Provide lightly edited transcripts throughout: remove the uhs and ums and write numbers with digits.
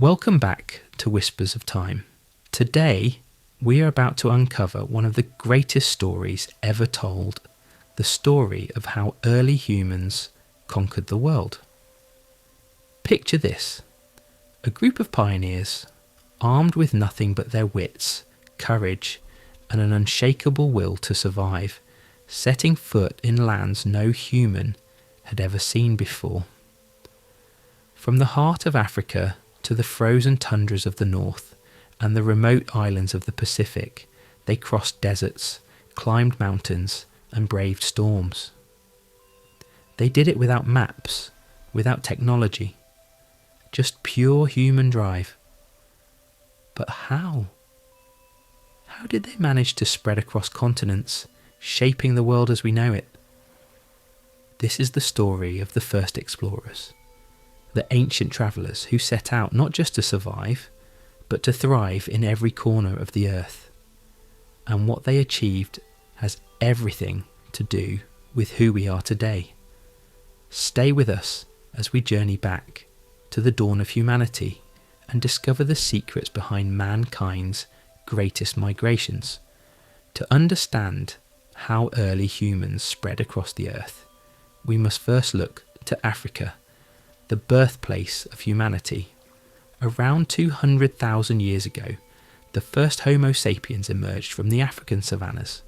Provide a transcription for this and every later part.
Welcome back to Whispers of Time. Today, we are about to uncover one of the greatest stories ever told, the story of how early humans conquered the world. Picture this: a group of pioneers, armed with nothing but their wits, courage, and an unshakable will to survive, setting foot in lands no human had ever seen before. From the heart of Africa to the frozen tundras of the north and the remote islands of the Pacific, they crossed deserts, climbed mountains, and braved storms. They did it without maps, without technology, just pure human drive. But how? How did they manage to spread across continents, shaping the world as we know it? This is the story of the first explorers, the ancient travellers who set out not just to survive, but to thrive in every corner of the earth. And what they achieved has everything to do with who we are today. Stay with us as we journey back to the dawn of humanity and discover the secrets behind mankind's greatest migrations. To understand how early humans spread across the earth, we must first look to Africa, the birthplace of humanity. Around 200,000 years ago, the first Homo sapiens emerged from the African savannas.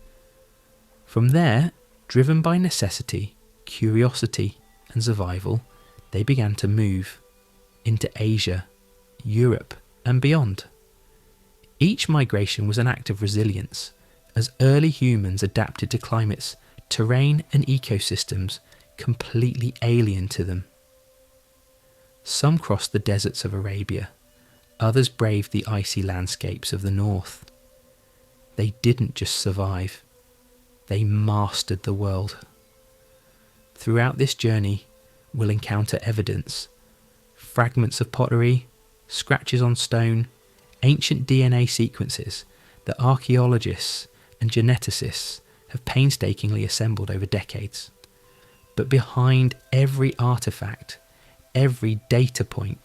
From there, driven by necessity, curiosity, and survival, they began to move into Asia, Europe, and beyond. Each migration was an act of resilience, as early humans adapted to climates, terrain, and ecosystems completely alien to them. Some crossed the deserts of Arabia, others braved the icy landscapes of the north. They didn't just survive, they mastered the world. Throughout this journey, we'll encounter evidence, fragments of pottery, scratches on stone, ancient DNA sequences that archaeologists and geneticists have painstakingly assembled over decades. But behind every artefact, every data point,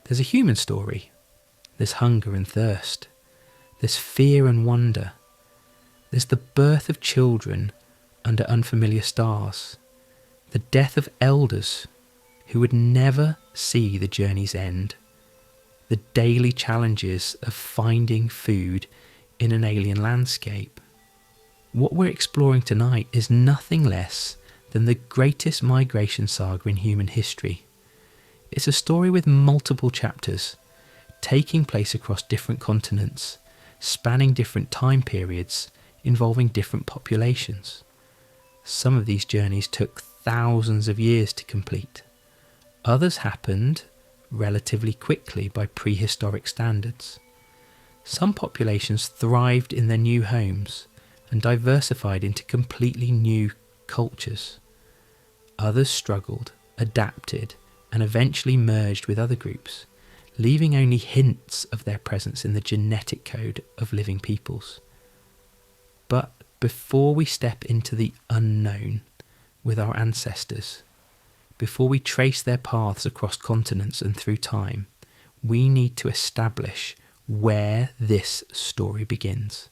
there's a human story. There's hunger and thirst. There's fear and wonder. There's the birth of children under unfamiliar stars. The death of elders who would never see the journey's end. The daily challenges of finding food in an alien landscape. What we're exploring tonight is nothing less than the greatest migration saga in human history. It's a story with multiple chapters, taking place across different continents, spanning different time periods, involving different populations. Some of these journeys took thousands of years to complete. Others happened relatively quickly by prehistoric standards. Some populations thrived in their new homes and diversified into completely new cultures. Others struggled, adapted, and eventually merged with other groups, leaving only hints of their presence in the genetic code of living peoples. But before we step into the unknown with our ancestors, before we trace their paths across continents and through time, we need to establish where this story begins.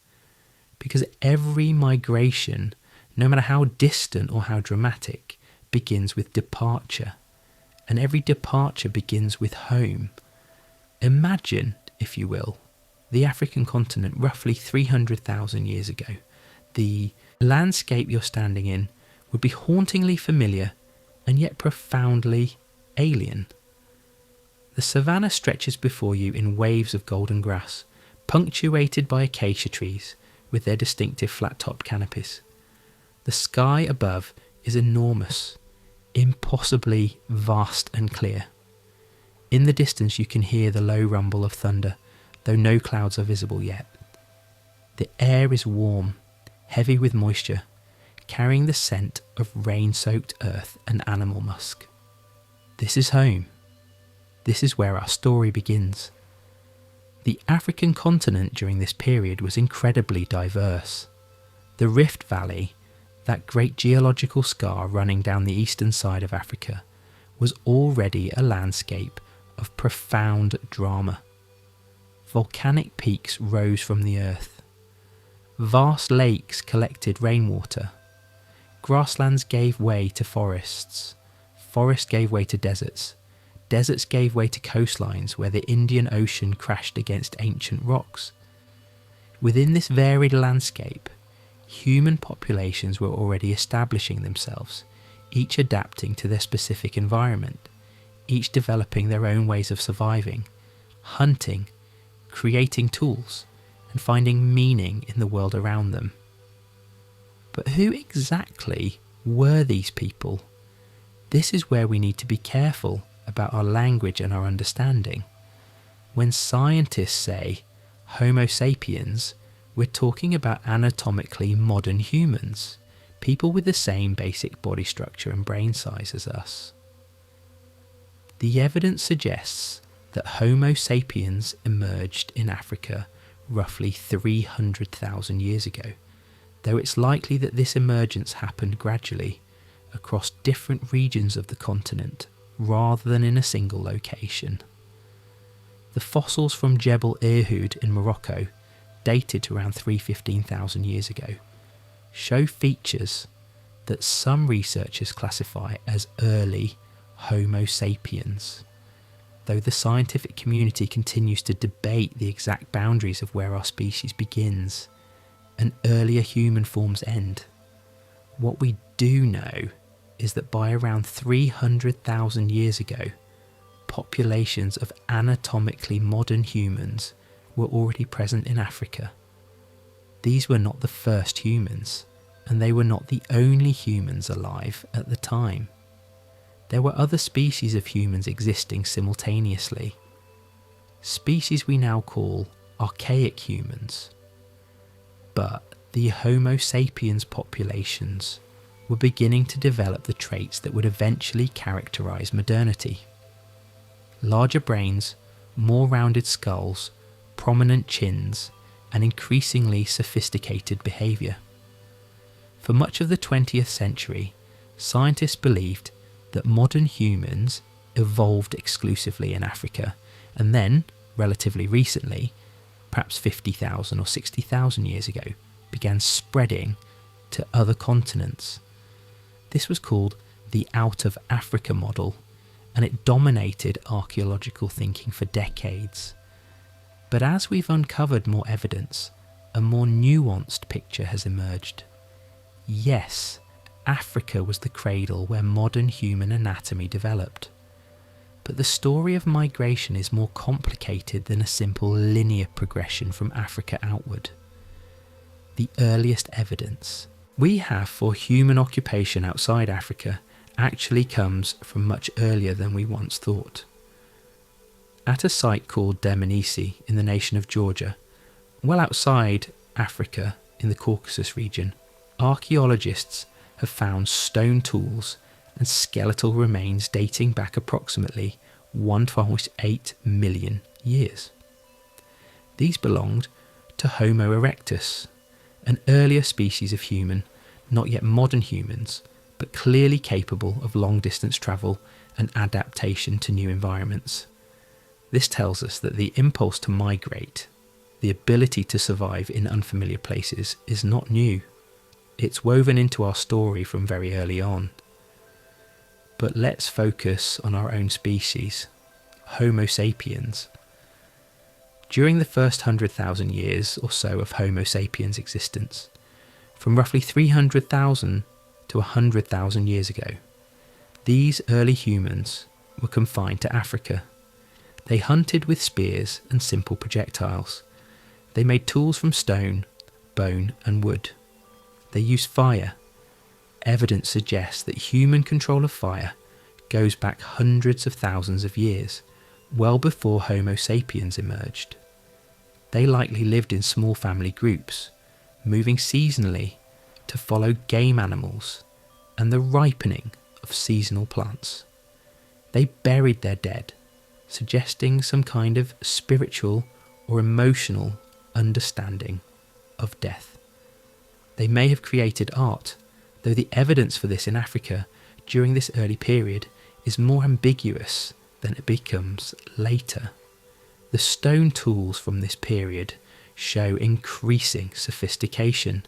Because every migration, no matter how distant or how dramatic, begins with departure. And every departure begins with home. Imagine, if you will, the African continent roughly 300,000 years ago. The landscape you're standing in would be hauntingly familiar and yet profoundly alien. The savannah stretches before you in waves of golden grass, punctuated by acacia trees with their distinctive flat-topped canopies. The sky above is enormous, impossibly vast and clear. In the distance you can hear the low rumble of thunder, though no clouds are visible yet. The air is warm, heavy with moisture, carrying the scent of rain-soaked earth and animal musk. This is home. This is where our story begins. The African continent during this period was incredibly diverse. The Rift Valley, that great geological scar running down the eastern side of Africa, was already a landscape of profound drama. Volcanic peaks rose from the earth. Vast lakes collected rainwater. Grasslands gave way to forests. Forests gave way to deserts. Deserts gave way to coastlines where the Indian Ocean crashed against ancient rocks. Within this varied landscape, human populations were already establishing themselves, each adapting to their specific environment, each developing their own ways of surviving, hunting, creating tools, and finding meaning in the world around them. But who exactly were these people? This is where we need to be careful about our language and our understanding. When scientists say Homo sapiens, we're talking about anatomically modern humans, people with the same basic body structure and brain size as us. The evidence suggests that Homo sapiens emerged in Africa roughly 300,000 years ago, though it's likely that this emergence happened gradually across different regions of the continent rather than in a single location. The fossils from Jebel Irhoud in Morocco, dated to around 315,000 years ago, show features that some researchers classify as early Homo sapiens, though the scientific community continues to debate the exact boundaries of where our species begins and earlier human forms end. What we do know is that by around 300,000 years ago, populations of anatomically modern humans were already present in Africa. These were not the first humans, and they were not the only humans alive at the time. There were other species of humans existing simultaneously, species we now call archaic humans. But the Homo sapiens populations were beginning to develop the traits that would eventually characterize modernity. Larger brains, more rounded skulls, prominent chins, and increasingly sophisticated behaviour. For much of the 20th century, scientists believed that modern humans evolved exclusively in Africa, and then, relatively recently, perhaps 50,000 or 60,000 years ago, began spreading to other continents. This was called the Out of Africa model, and it dominated archaeological thinking for decades. But as we've uncovered more evidence, a more nuanced picture has emerged. Yes, Africa was the cradle where modern human anatomy developed. But the story of migration is more complicated than a simple linear progression from Africa outward. The earliest evidence we have for human occupation outside Africa actually comes from much earlier than we once thought. At a site called Dmanisi in the nation of Georgia, well outside Africa in the Caucasus region, archaeologists have found stone tools and skeletal remains dating back approximately 1.8 million years. These belonged to Homo erectus, an earlier species of human, not yet modern humans, but clearly capable of long-distance travel and adaptation to new environments. This tells us that the impulse to migrate, the ability to survive in unfamiliar places, is not new. It's woven into our story from very early on. But let's focus on our own species, Homo sapiens. During the first 100,000 years or so of Homo sapiens' existence, from roughly 300,000 to 100,000 years ago, these early humans were confined to Africa. They hunted with spears and simple projectiles. They made tools from stone, bone and wood. They used fire. Evidence suggests that human control of fire goes back hundreds of thousands of years, well before Homo sapiens emerged. They likely lived in small family groups, moving seasonally to follow game animals and the ripening of seasonal plants. They buried their dead, suggesting some kind of spiritual or emotional understanding of death. They may have created art, though the evidence for this in Africa during this early period is more ambiguous than it becomes later. The stone tools from this period show increasing sophistication.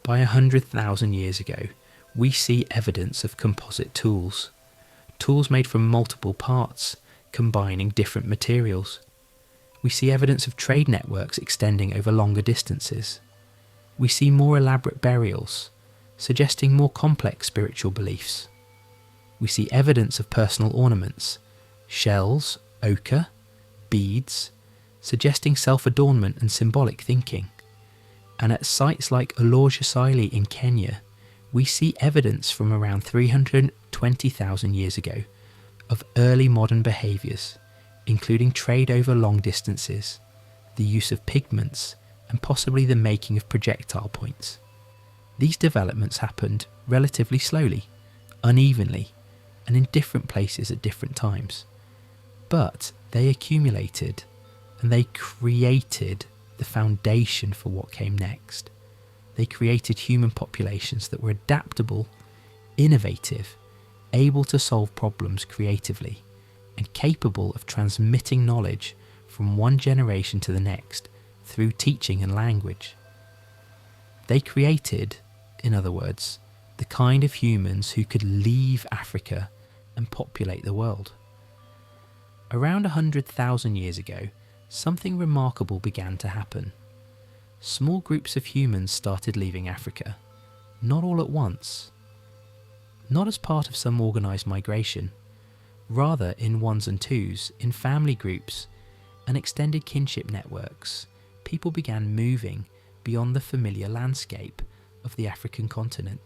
By 100,000 years ago, we see evidence of composite tools, tools made from multiple parts, combining different materials. We see evidence of trade networks extending over longer distances. We see more elaborate burials, suggesting more complex spiritual beliefs. We see evidence of personal ornaments, shells, ochre, beads, suggesting self-adornment and symbolic thinking. And at sites like Ologisili in Kenya, we see evidence from around 320,000 years ago of early modern behaviours, including trade over long distances, the use of pigments, and possibly the making of projectile points. These developments happened relatively slowly, unevenly, and in different places at different times. But they accumulated and they created the foundation for what came next. They created human populations that were adaptable, innovative, able to solve problems creatively, and capable of transmitting knowledge from one generation to the next through teaching and language. They created, in other words, the kind of humans who could leave Africa and populate the world. Around 100,000 years ago, something remarkable began to happen. Small groups of humans started leaving Africa, not all at once, not as part of some organised migration, rather in ones and twos, in family groups and extended kinship networks. People began moving beyond the familiar landscape of the African continent.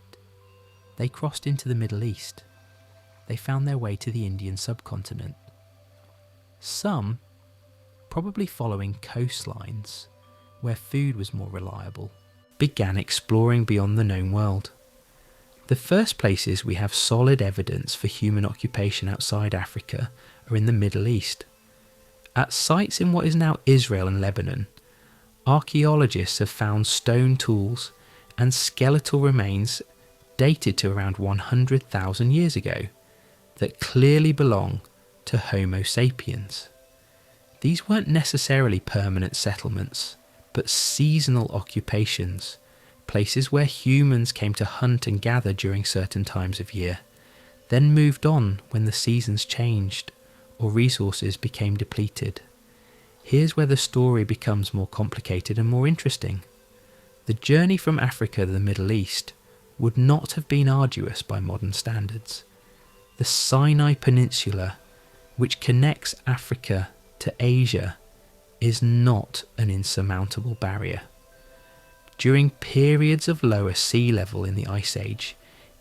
They crossed into the Middle East. They found their way to the Indian subcontinent. Some, probably following coastlines where food was more reliable, began exploring beyond the known world. The first places we have solid evidence for human occupation outside Africa are in the Middle East. At sites in what is now Israel and Lebanon, archaeologists have found stone tools and skeletal remains dated to around 100,000 years ago that clearly belong to Homo sapiens. These weren't necessarily permanent settlements, but seasonal occupations, places where humans came to hunt and gather during certain times of year, then moved on when the seasons changed or resources became depleted. Here's where the story becomes more complicated and more interesting. The journey from Africa to the Middle East would not have been arduous by modern standards. The Sinai Peninsula, which connects Africa to Asia, is not an insurmountable barrier. During periods of lower sea level in the Ice Age,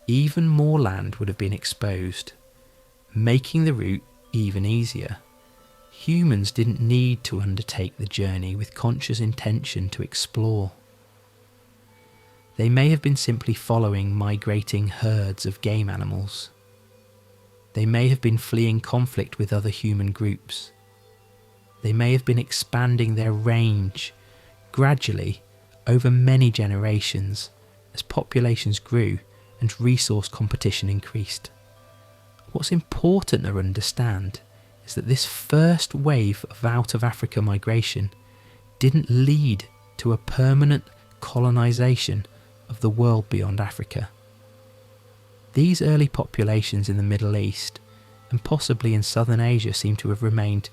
even more land would have been exposed, making the route even easier. Humans didn't need to undertake the journey with conscious intention to explore. They may have been simply following migrating herds of game animals. They may have been fleeing conflict with other human groups. They may have been expanding their range gradually over many generations as populations grew and resource competition increased. What's important to understand is that this first wave of out of Africa migration didn't lead to a permanent colonization of the world beyond Africa. These early populations in the Middle East and possibly in southern Asia seem to have remained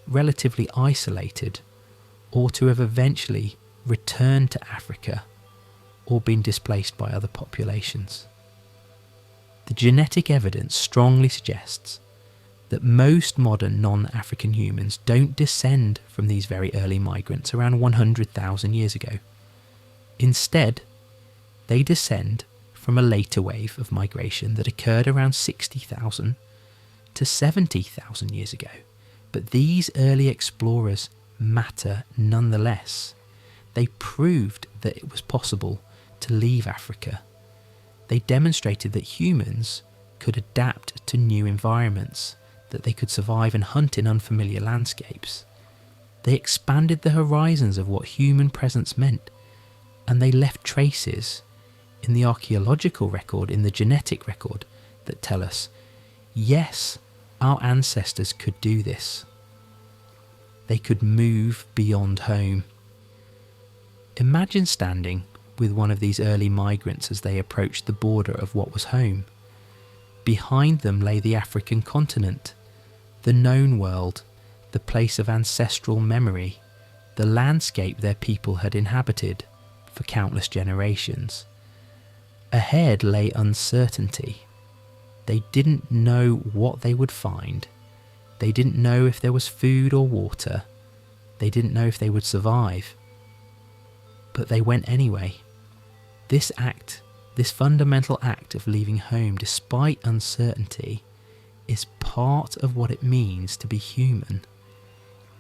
relatively isolated, or to have eventually returned to Africa or been displaced by other populations. The genetic evidence strongly suggests that most modern non-African humans don't descend from these very early migrants around 100,000 years ago. Instead, they descend from a later wave of migration that occurred around 60,000 to 70,000 years ago. But these early explorers matter nonetheless. They proved that it was possible to leave Africa. They demonstrated that humans could adapt to new environments, that they could survive and hunt in unfamiliar landscapes. They expanded the horizons of what human presence meant, and they left traces in the archaeological record, in the genetic record, that tell us, yes, Our ancestors could do this. They could move beyond home. Imagine standing with one of these early migrants as they approached the border of what was home. Behind them lay the African continent, the known world, the place of ancestral memory, the landscape their people had inhabited for countless generations. Ahead lay uncertainty. They didn't know what they would find. They didn't know if there was food or water. They didn't know if they would survive. But they went anyway. This act, this fundamental act of leaving home despite uncertainty, is part of what it means to be human.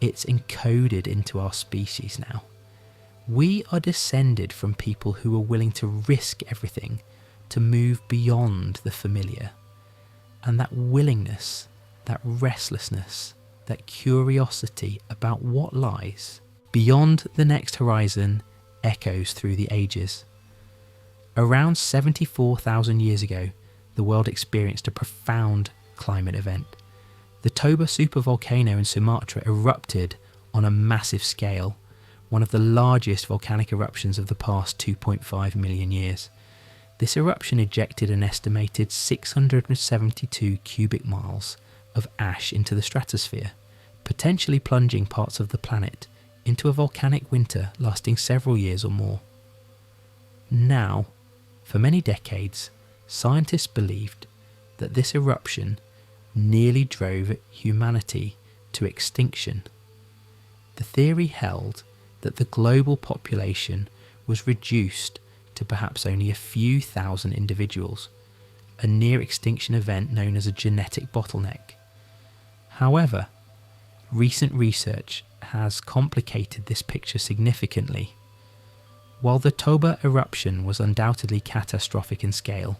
It's encoded into our species now. We are descended from people who are willing to risk everything to move beyond the familiar. And that willingness, that restlessness, that curiosity about what lies beyond the next horizon echoes through the ages. Around 74,000 years ago, the world experienced a profound climate event. The Toba supervolcano in Sumatra erupted on a massive scale, one of the largest volcanic eruptions of the past 2.5 million years. This eruption ejected an estimated 672 cubic miles of ash into the stratosphere, potentially plunging parts of the planet into a volcanic winter lasting several years or more. Now, for many decades, scientists believed that this eruption nearly drove humanity to extinction. The theory held that the global population was reduced to perhaps only a few thousand individuals, a near-extinction event known as a genetic bottleneck. However, recent research has complicated this picture significantly. While the Toba eruption was undoubtedly catastrophic in scale,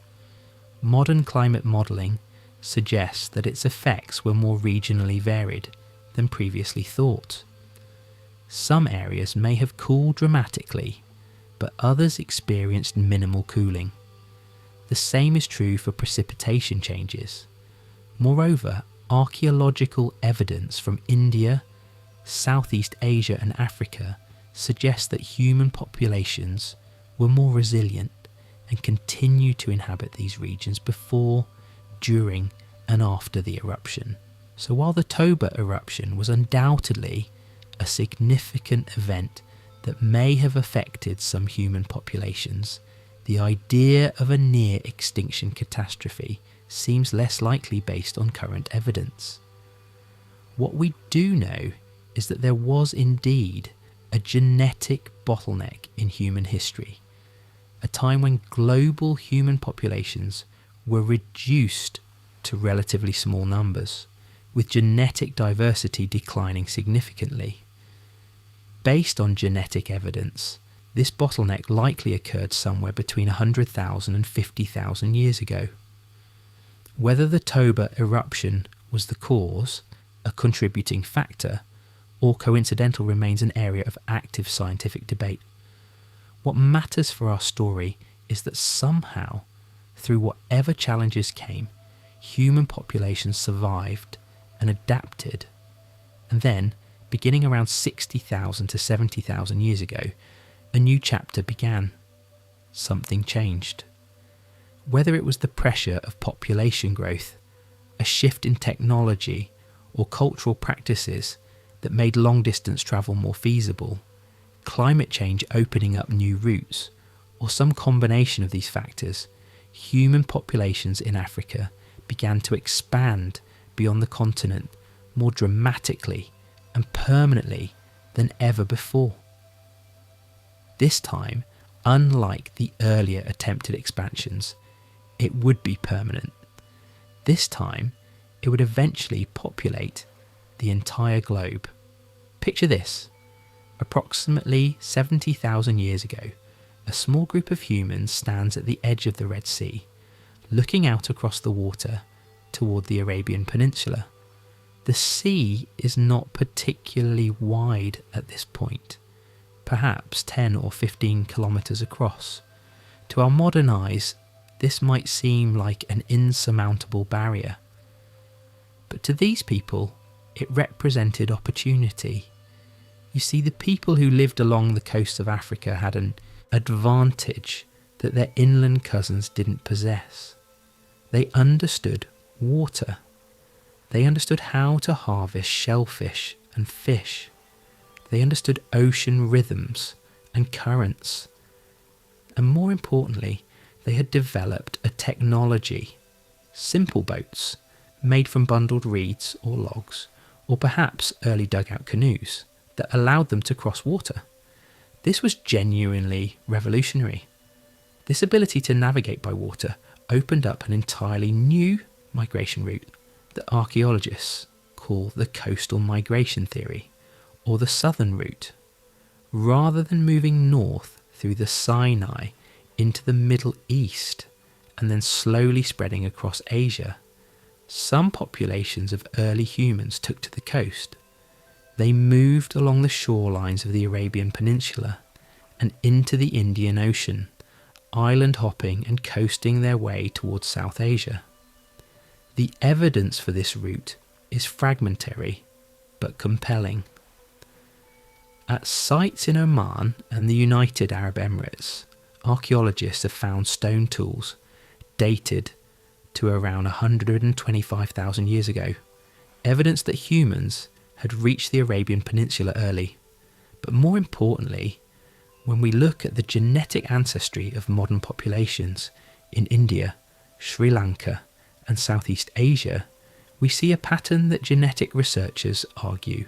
modern climate modelling suggests that its effects were more regionally varied than previously thought. Some areas may have cooled dramatically, but others experienced minimal cooling. The same is true for precipitation changes. Moreover, archaeological evidence from India, Southeast Asia and Africa suggests that human populations were more resilient and continue to inhabit these regions before, during and after the eruption. So while the Toba eruption was undoubtedly a significant event that may have affected some human populations, the idea of a near extinction catastrophe seems less likely based on current evidence. What we do know is that there was indeed a genetic bottleneck in human history, a time when global human populations were reduced to relatively small numbers, with genetic diversity declining significantly. Based on genetic evidence, this bottleneck likely occurred somewhere between 100,000 and 50,000 years ago. Whether the Toba eruption was the cause, a contributing factor, or coincidental remains an area of active scientific debate. What matters for our story is that somehow, through whatever challenges came, human populations survived and adapted, and then, beginning around 60,000 to 70,000 years ago, a new chapter began. Something changed. Whether it was the pressure of population growth, a shift in technology, or cultural practices that made long-distance travel more feasible, climate change opening up new routes, or some combination of these factors, human populations in Africa began to expand beyond the continent more dramatically and permanently than ever before. This time, unlike the earlier attempted expansions, it would be permanent. This time, it would eventually populate the entire globe. Picture this. Approximately 70,000 years ago, a small group of humans stands at the edge of the Red Sea, looking out across the water toward the Arabian Peninsula. The sea is not particularly wide at this point, perhaps 10 or 15 kilometers across. To our modern eyes, this might seem like an insurmountable barrier. But to these people, it represented opportunity. You see, the people who lived along the coasts of Africa had an advantage that their inland cousins didn't possess. They understood water. They understood how to harvest shellfish and fish. They understood ocean rhythms and currents. And more importantly, they had developed a technology, simple boats made from bundled reeds or logs, or perhaps early dugout canoes, that allowed them to cross water. This was genuinely revolutionary. This ability to navigate by water opened up an entirely new migration route that archaeologists call the coastal migration theory, or the southern route. Rather than moving north through the Sinai into the Middle East and then slowly spreading across Asia, some populations of early humans took to the coast. They moved along the shorelines of the Arabian Peninsula and into the Indian Ocean, island hopping and coasting their way towards South Asia. The evidence for this route is fragmentary but compelling. At sites in Oman and the United Arab Emirates, archaeologists have found stone tools dated to around 125,000 years ago, evidence that humans had reached the Arabian Peninsula early. But more importantly, when we look at the genetic ancestry of modern populations in India, Sri Lanka and Southeast Asia, we see a pattern that genetic researchers argue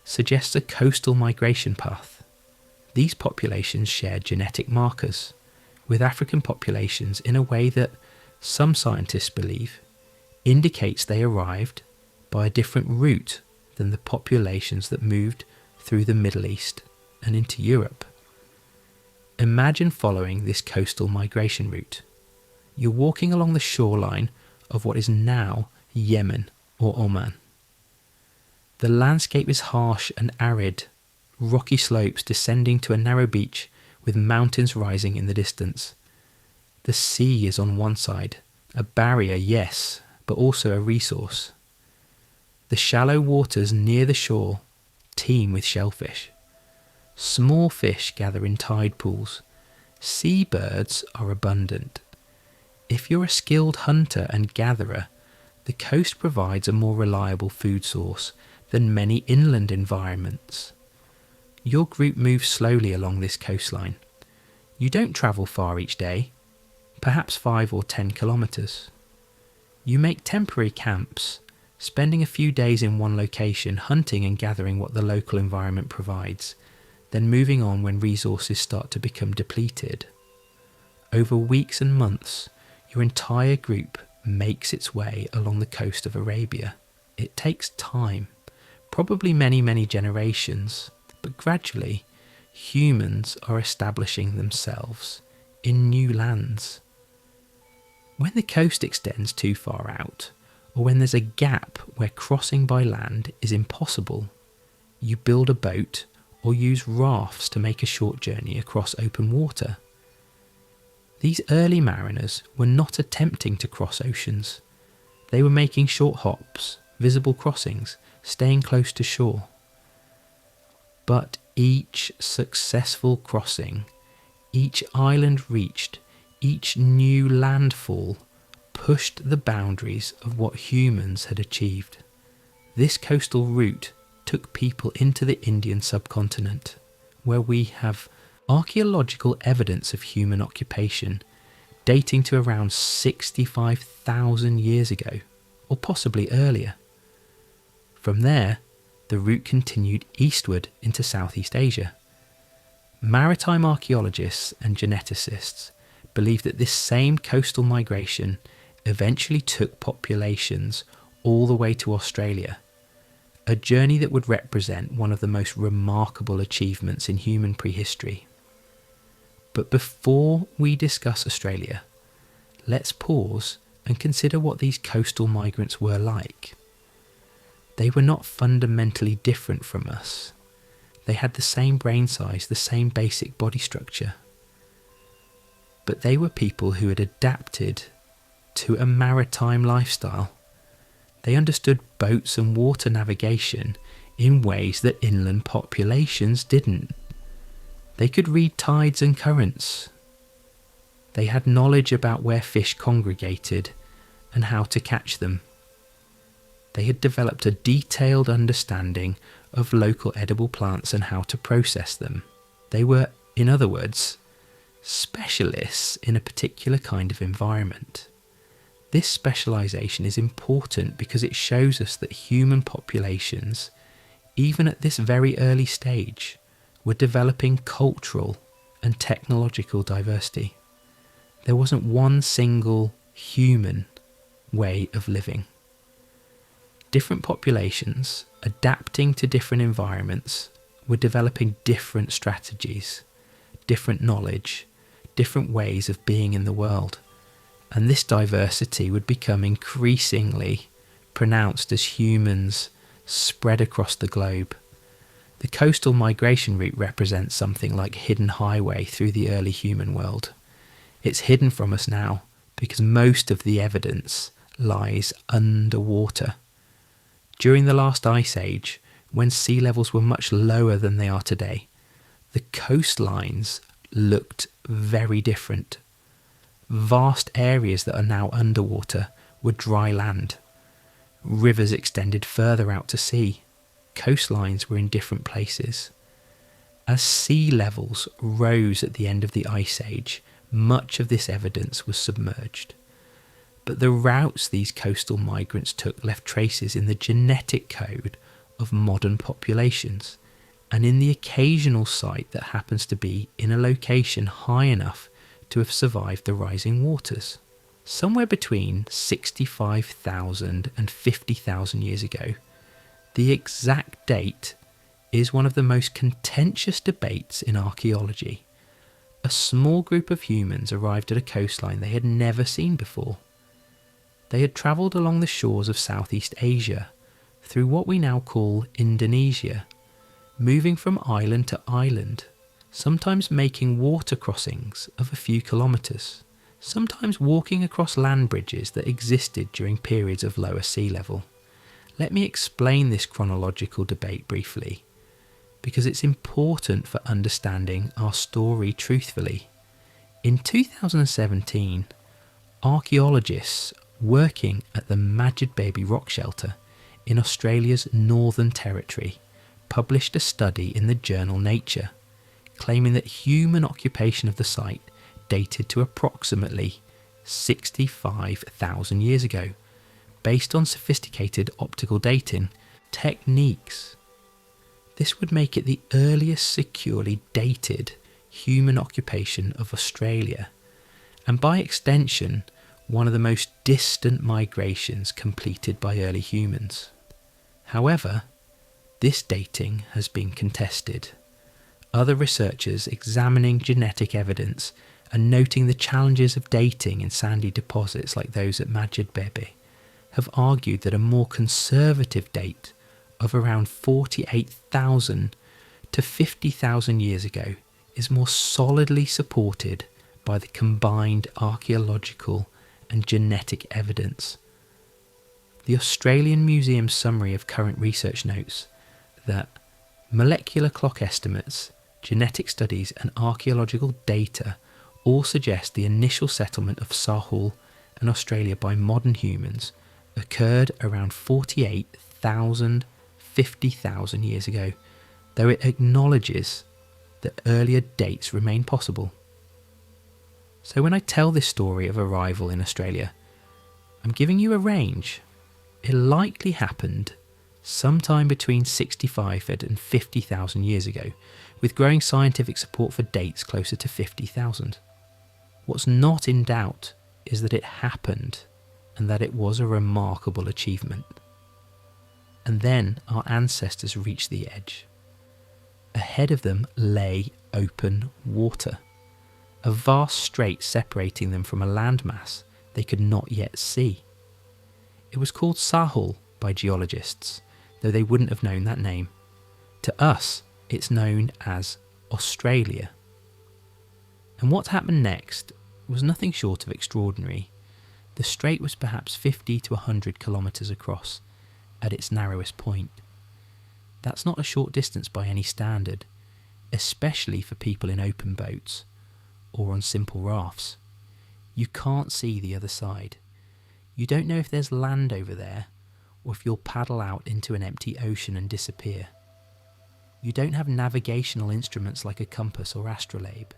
suggests a coastal migration path. These populations share genetic markers with African populations in a way that some scientists believe indicates they arrived by a different route than the populations that moved through the Middle East and into Europe. Imagine following this coastal migration route. You're walking along the shoreline of what is now Yemen or Oman. The landscape is harsh and arid, rocky slopes descending to a narrow beach with mountains rising in the distance. The sea is on one side, a barrier, yes, but also a resource. The shallow waters near the shore teem with shellfish. Small fish gather in tide pools. Seabirds are abundant. If you're a skilled hunter and gatherer, the coast provides a more reliable food source than many inland environments. Your group moves slowly along this coastline. You don't travel far each day, perhaps 5 or 10 kilometres. You make temporary camps, spending a few days in one location hunting and gathering what the local environment provides, then moving on when resources start to become depleted. Over weeks and months, your entire group makes its way along the coast of Arabia. It takes time, probably many generations, but gradually humans are establishing themselves in new lands. When the coast extends too far out, or when there's a gap where crossing by land is impossible, you build a boat or use rafts to make a short journey across open water. These early mariners were not attempting to cross oceans. They were making short hops, visible crossings, staying close to shore. But each successful crossing, each island reached, each new landfall pushed the boundaries of what humans had achieved. This coastal route took people into the Indian subcontinent, where we have archaeological evidence of human occupation dating to around 65,000 years ago, or possibly earlier. From there, the route continued eastward into Southeast Asia. Maritime archaeologists and geneticists believe that this same coastal migration eventually took populations all the way to Australia, a journey that would represent one of the most remarkable achievements in human prehistory. But before we discuss Australia, let's pause and consider what these coastal migrants were like. They were not fundamentally different from us. They had the same brain size, the same basic body structure. But they were people who had adapted to a maritime lifestyle. They understood boats and water navigation in ways that inland populations didn't. They could read tides and currents. They had knowledge about where fish congregated and how to catch them. They had developed a detailed understanding of local edible plants and how to process them. They were, in other words, specialists in a particular kind of environment. This specialisation is important because it shows us that human populations, even at this very early stage, were developing cultural and technological diversity. There wasn't one single human way of living. Different populations, adapting to different environments, were developing different strategies, different knowledge, different ways of being in the world. And this diversity would become increasingly pronounced as humans spread across the globe. The coastal migration route represents something like a hidden highway through the early human world. It's hidden from us now because most of the evidence lies underwater. During the last ice age, when sea levels were much lower than they are today, the coastlines looked very different. Vast areas that are now underwater were dry land. Rivers extended further out to sea. Coastlines were in different places. As sea levels rose at the end of the Ice Age, much of this evidence was submerged. But the routes these coastal migrants took left traces in the genetic code of modern populations, and in the occasional site that happens to be in a location high enough to have survived the rising waters. Somewhere between 65,000 and 50,000 years ago, the exact date is one of the most contentious debates in archaeology. A small group of humans arrived at a coastline they had never seen before. They had travelled along the shores of Southeast Asia, through what we now call Indonesia, moving from island to island, sometimes making water crossings of a few kilometres, sometimes walking across land bridges that existed during periods of lower sea level. Let me explain this chronological debate briefly, because it's important for understanding our story truthfully. In 2017, archaeologists working at the Majid Baby Rock Shelter in Australia's Northern Territory published a study in the journal Nature, claiming that human occupation of the site dated to approximately 65,000 years ago, based on sophisticated optical dating techniques. This would make it the earliest securely dated human occupation of Australia, and by extension, one of the most distant migrations completed by early humans. However, this dating has been contested. Other researchers examining genetic evidence and noting the challenges of dating in sandy deposits like those at Majid Baby have argued that a more conservative date of around 48,000 to 50,000 years ago is more solidly supported by the combined archaeological and genetic evidence. The Australian Museum's summary of current research notes that molecular clock estimates, genetic studies and archaeological data all suggest the initial settlement of Sahul and Australia by modern humans occurred around 48,000, 50,000 years ago, though it acknowledges that earlier dates remain possible. So when I tell this story of arrival in Australia, I'm giving you a range. It likely happened sometime between 65,000 and 50,000 years ago, with growing scientific support for dates closer to 50,000. What's not in doubt is that it happened and that it was a remarkable achievement. And then our ancestors reached the edge. Ahead of them lay open water, a vast strait separating them from a landmass they could not yet see. It was called Sahul by geologists, though they wouldn't have known that name. To us, it's known as Australia. And what happened next was nothing short of extraordinary. The strait was perhaps 50 to 100 kilometres across at its narrowest point. That's not a short distance by any standard, especially for people in open boats or on simple rafts. You can't see the other side. You don't know if there's land over there or if you'll paddle out into an empty ocean and disappear. You don't have navigational instruments like a compass or astrolabe.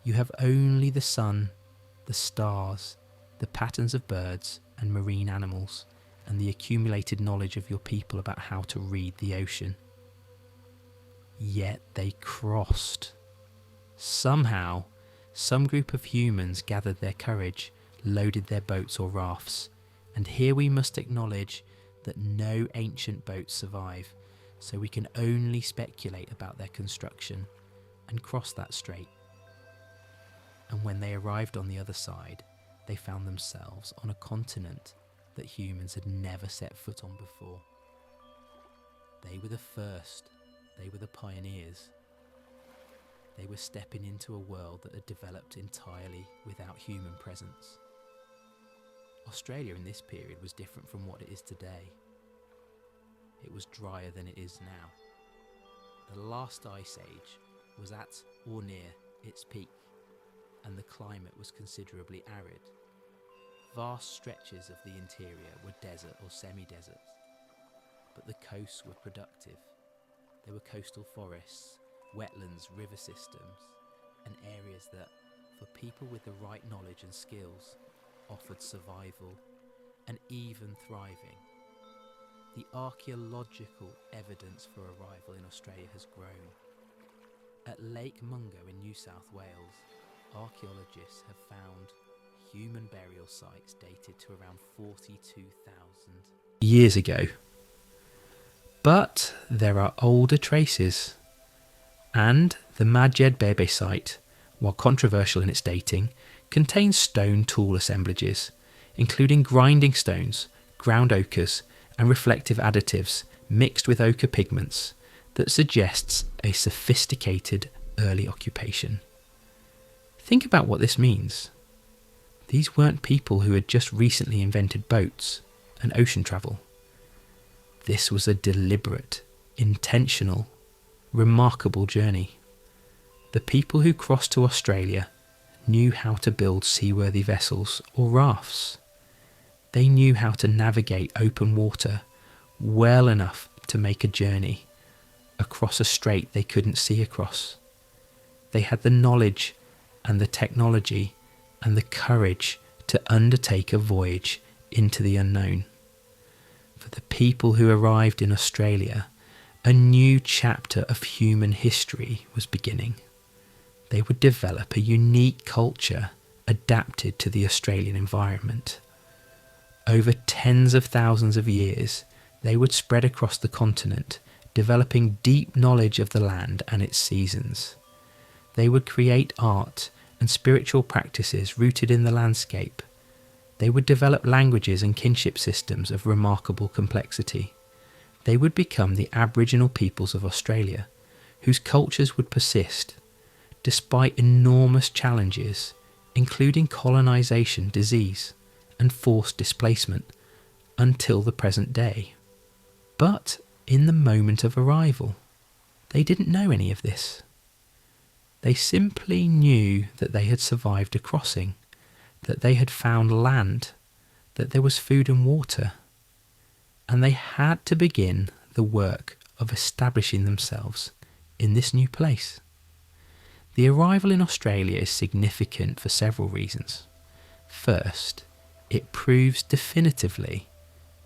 You have only the sun, the stars, the patterns of birds and marine animals, and the accumulated knowledge of your people about how to read the ocean. Yet they crossed. Somehow, some group of humans gathered their courage, loaded their boats or rafts, and here we must acknowledge that no ancient boats survive, so we can only speculate about their construction, and cross that strait. And when they arrived on the other side, they found themselves on a continent that humans had never set foot on before. They were the first, they were the pioneers. They were stepping into a world that had developed entirely without human presence. Australia in this period was different from what it is today. It was drier than it is now. The last ice age was at or near its peak, and the climate was considerably arid. Vast stretches of the interior were desert or semi-deserts, but the coasts were productive. There were coastal forests, wetlands, river systems, and areas that, for people with the right knowledge and skills, offered survival and even thriving. The archaeological evidence for arrival in Australia has grown. At Lake Mungo in New South Wales, archaeologists have found human burial sites dated to around 42,000 years ago. But there are older traces, and the Majed Bebe site, while controversial in its dating, contains stone tool assemblages, including grinding stones, ground ochres, and reflective additives mixed with ochre pigments that suggests a sophisticated early occupation. Think about what this means. These weren't people who had just recently invented boats and ocean travel. This was a deliberate, intentional, remarkable journey. The people who crossed to Australia knew how to build seaworthy vessels or rafts. They knew how to navigate open water well enough to make a journey across a strait they couldn't see across. They had the knowledge and the technology and the courage to undertake a voyage into the unknown. For the people who arrived in Australia, a new chapter of human history was beginning. They would develop a unique culture adapted to the Australian environment. Over tens of thousands of years, they would spread across the continent, developing deep knowledge of the land and its seasons. They would create art and spiritual practices rooted in the landscape. They would develop languages and kinship systems of remarkable complexity. They would become the Aboriginal peoples of Australia, whose cultures would persist, despite enormous challenges, including colonisation, disease, and forced displacement, until the present day. But in the moment of arrival, they didn't know any of this. They simply knew that they had survived a crossing, that they had found land, that there was food and water, and they had to begin the work of establishing themselves in this new place. The arrival in Australia is significant for several reasons. First, it proves definitively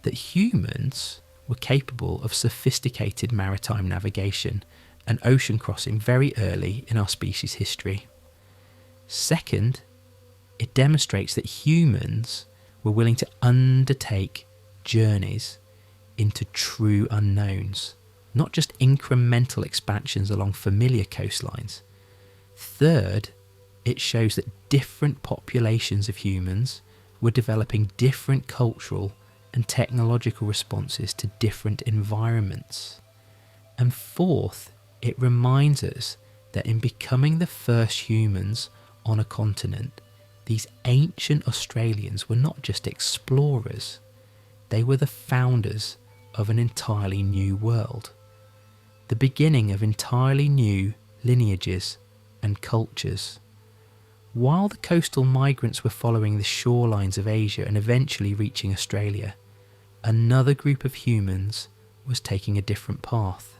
that humans were capable of sophisticated maritime navigation and ocean crossing very early in our species' history. Second, it demonstrates that humans were willing to undertake journeys into true unknowns, not just incremental expansions along familiar coastlines. Third, it shows that different populations of humans were developing different cultural and technological responses to different environments. And fourth, it reminds us that in becoming the first humans on a continent, These ancient Australians were not just explorers, they were the founders of an entirely new world, the beginning of entirely new lineages and cultures. While the coastal migrants were following the shorelines of Asia and eventually reaching Australia, another group of humans was taking a different path.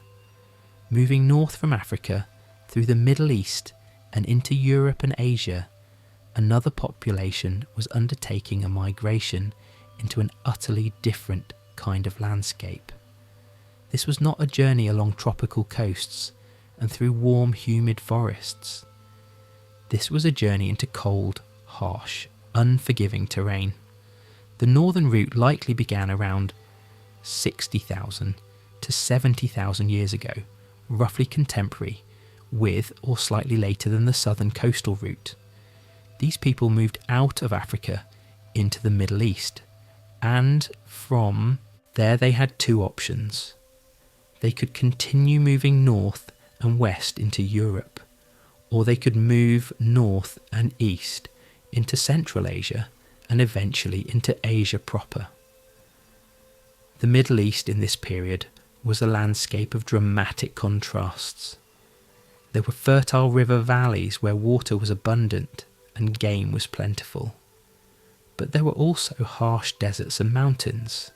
Moving north from Africa, through the Middle East and into Europe and Asia, another population was undertaking a migration into an utterly different kind of landscape. This was not a journey along tropical coasts and through warm, humid forests. This was a journey into cold, harsh, unforgiving terrain. The northern route likely began around 60,000 to 70,000 years ago, roughly contemporary with or slightly later than the southern coastal route. These people moved out of Africa into the Middle East, and from there they had two options. They could continue moving north and west into Europe, or they could move north and east into Central Asia and eventually into Asia proper. The Middle East in this period was a landscape of dramatic contrasts. There were fertile river valleys where water was abundant and game was plentiful. But there were also harsh deserts and mountains.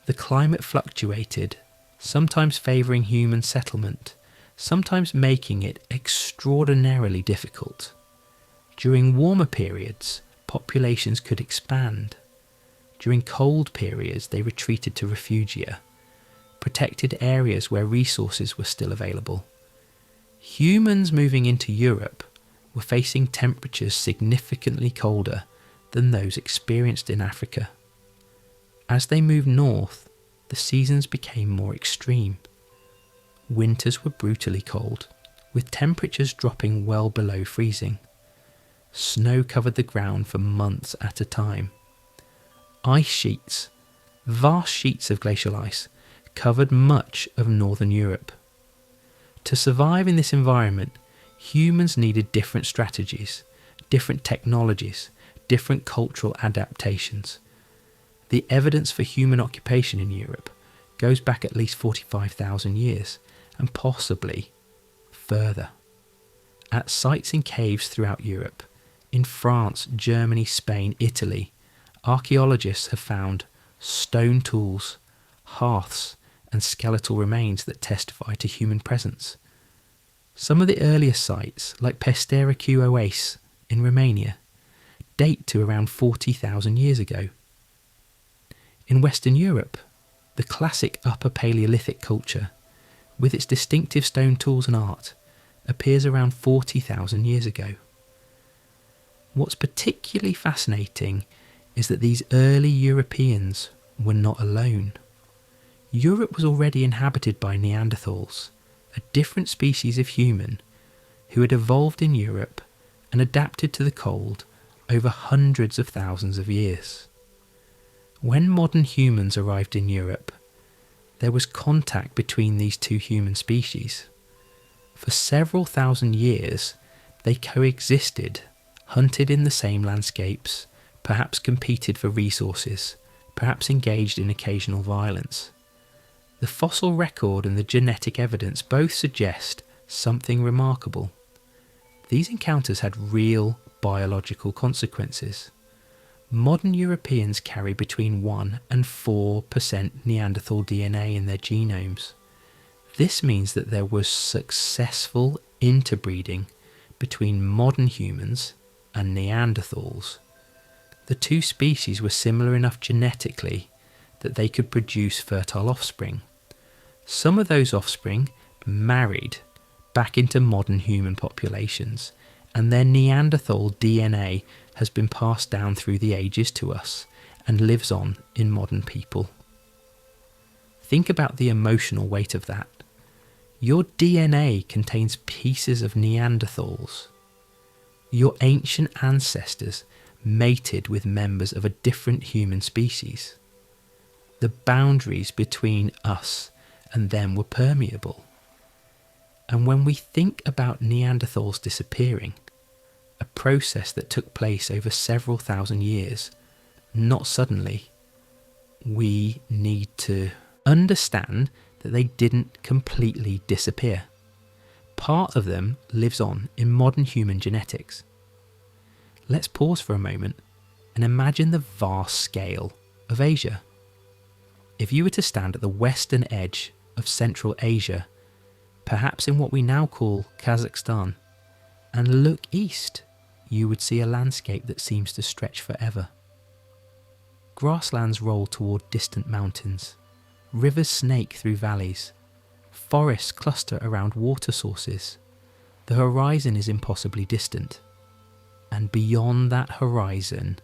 The climate fluctuated, sometimes favouring human settlement, sometimes making it extraordinarily difficult. During warmer periods, populations could expand. During cold periods, they retreated to refugia, protected areas where resources were still available. Humans moving into Europe were facing temperatures significantly colder than those experienced in Africa. As they moved north, the seasons became more extreme. Winters were brutally cold, with temperatures dropping well below freezing. Snow covered the ground for months at a time. Ice sheets, vast sheets of glacial ice, covered much of northern Europe. To survive in this environment, humans needed different strategies, different technologies, different cultural adaptations. The evidence for human occupation in Europe goes back at least 45,000 years, and possibly further. At sites in caves throughout Europe, in France, Germany, Spain, Italy, archaeologists have found stone tools, hearths, and skeletal remains that testify to human presence. Some of the earliest sites, like Prehistoric Oase in Romania, date to around 40,000 years ago. In Western Europe, the classic Upper Paleolithic culture, with its distinctive stone tools and art, appears around 40,000 years ago. What's particularly fascinating is that these early Europeans were not alone. Europe was already inhabited by Neanderthals, a different species of human who had evolved in Europe and adapted to the cold over hundreds of thousands of years. When modern humans arrived in Europe, there was contact between these two human species. For several thousand years, they coexisted, hunted in the same landscapes, perhaps competed for resources, perhaps engaged in occasional violence. The fossil record and the genetic evidence both suggest something remarkable. These encounters had real biological consequences. Modern Europeans carry between 1 and 4% Neanderthal DNA in their genomes. This means that there was successful interbreeding between modern humans and Neanderthals. The two species were similar enough genetically that they could produce fertile offspring. Some of those offspring married back into modern human populations, and their Neanderthal DNA has been passed down through the ages to us and lives on in modern people. Think about the emotional weight of that. Your DNA contains pieces of Neanderthals. Your ancient ancestors mated with members of a different human species. The boundaries between us and them were permeable. And when we think about Neanderthals disappearing, a process that took place over several thousand years, not suddenly. We need to understand that they didn't completely disappear. Part of them lives on in modern human genetics. Let's pause for a moment and imagine the vast scale of Asia. If you were to stand at the western edge of Central Asia, perhaps in what we now call Kazakhstan, and look east, you would see a landscape that seems to stretch forever. Grasslands roll toward distant mountains, rivers snake through valleys, forests cluster around water sources. The horizon is impossibly distant, and beyond that horizon,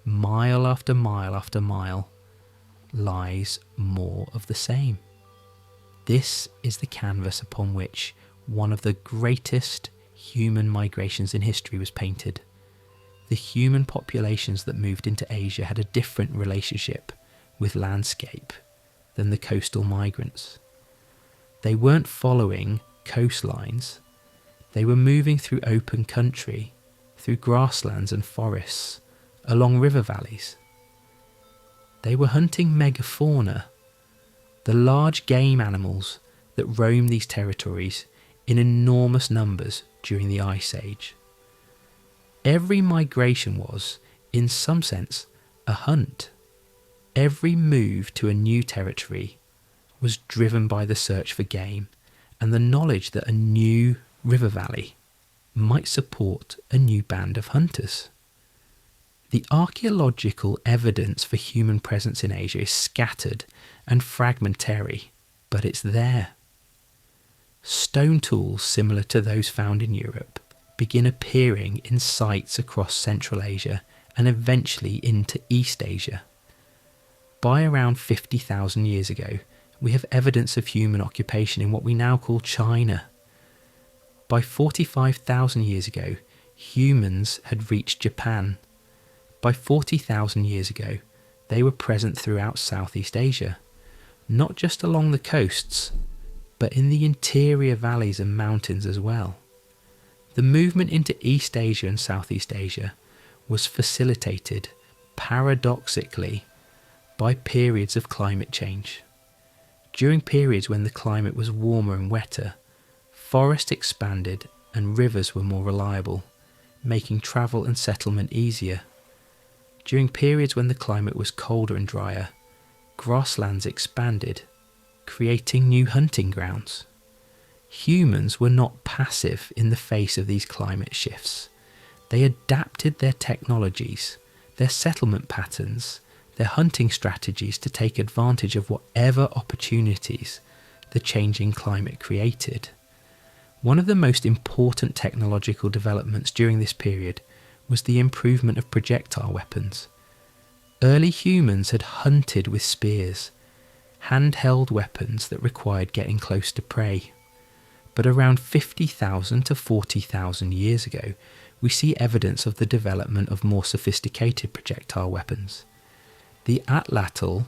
mile after mile after mile, lies more of the same. This is the canvas upon which one of the greatest human migrations in history was painted. The human populations that moved into Asia had a different relationship with landscape than the coastal migrants. They weren't following coastlines. They were moving through open country, through grasslands and forests, along river valleys. They were hunting megafauna, the large game animals that roamed these territories in enormous numbers during the Ice Age. Every migration was, in some sense, a hunt. Every move to a new territory was driven by the search for game and the knowledge that a new river valley might support a new band of hunters. The archaeological evidence for human presence in Asia is scattered and fragmentary, but it's there. Stone tools similar to those found in Europe begin appearing in sites across Central Asia and eventually into East Asia. By around 50,000 years ago, we have evidence of human occupation in what we now call China. By 45,000 years ago, humans had reached Japan. By 40,000 years ago, they were present throughout Southeast Asia, not just along the coasts, but in the interior valleys and mountains as well. The movement into East Asia and Southeast Asia was facilitated, paradoxically, by periods of climate change. During periods when the climate was warmer and wetter, forests expanded and rivers were more reliable, making travel and settlement easier. During periods when the climate was colder and drier, grasslands expanded, creating new hunting grounds. Humans were not passive in the face of these climate shifts. They adapted their technologies, their settlement patterns, their hunting strategies to take advantage of whatever opportunities the changing climate created. One of the most important technological developments during this period was the improvement of projectile weapons. Early humans had hunted with spears, handheld weapons that required getting close to prey. But around 50,000 to 40,000 years ago, we see evidence of the development of more sophisticated projectile weapons. The atlatl,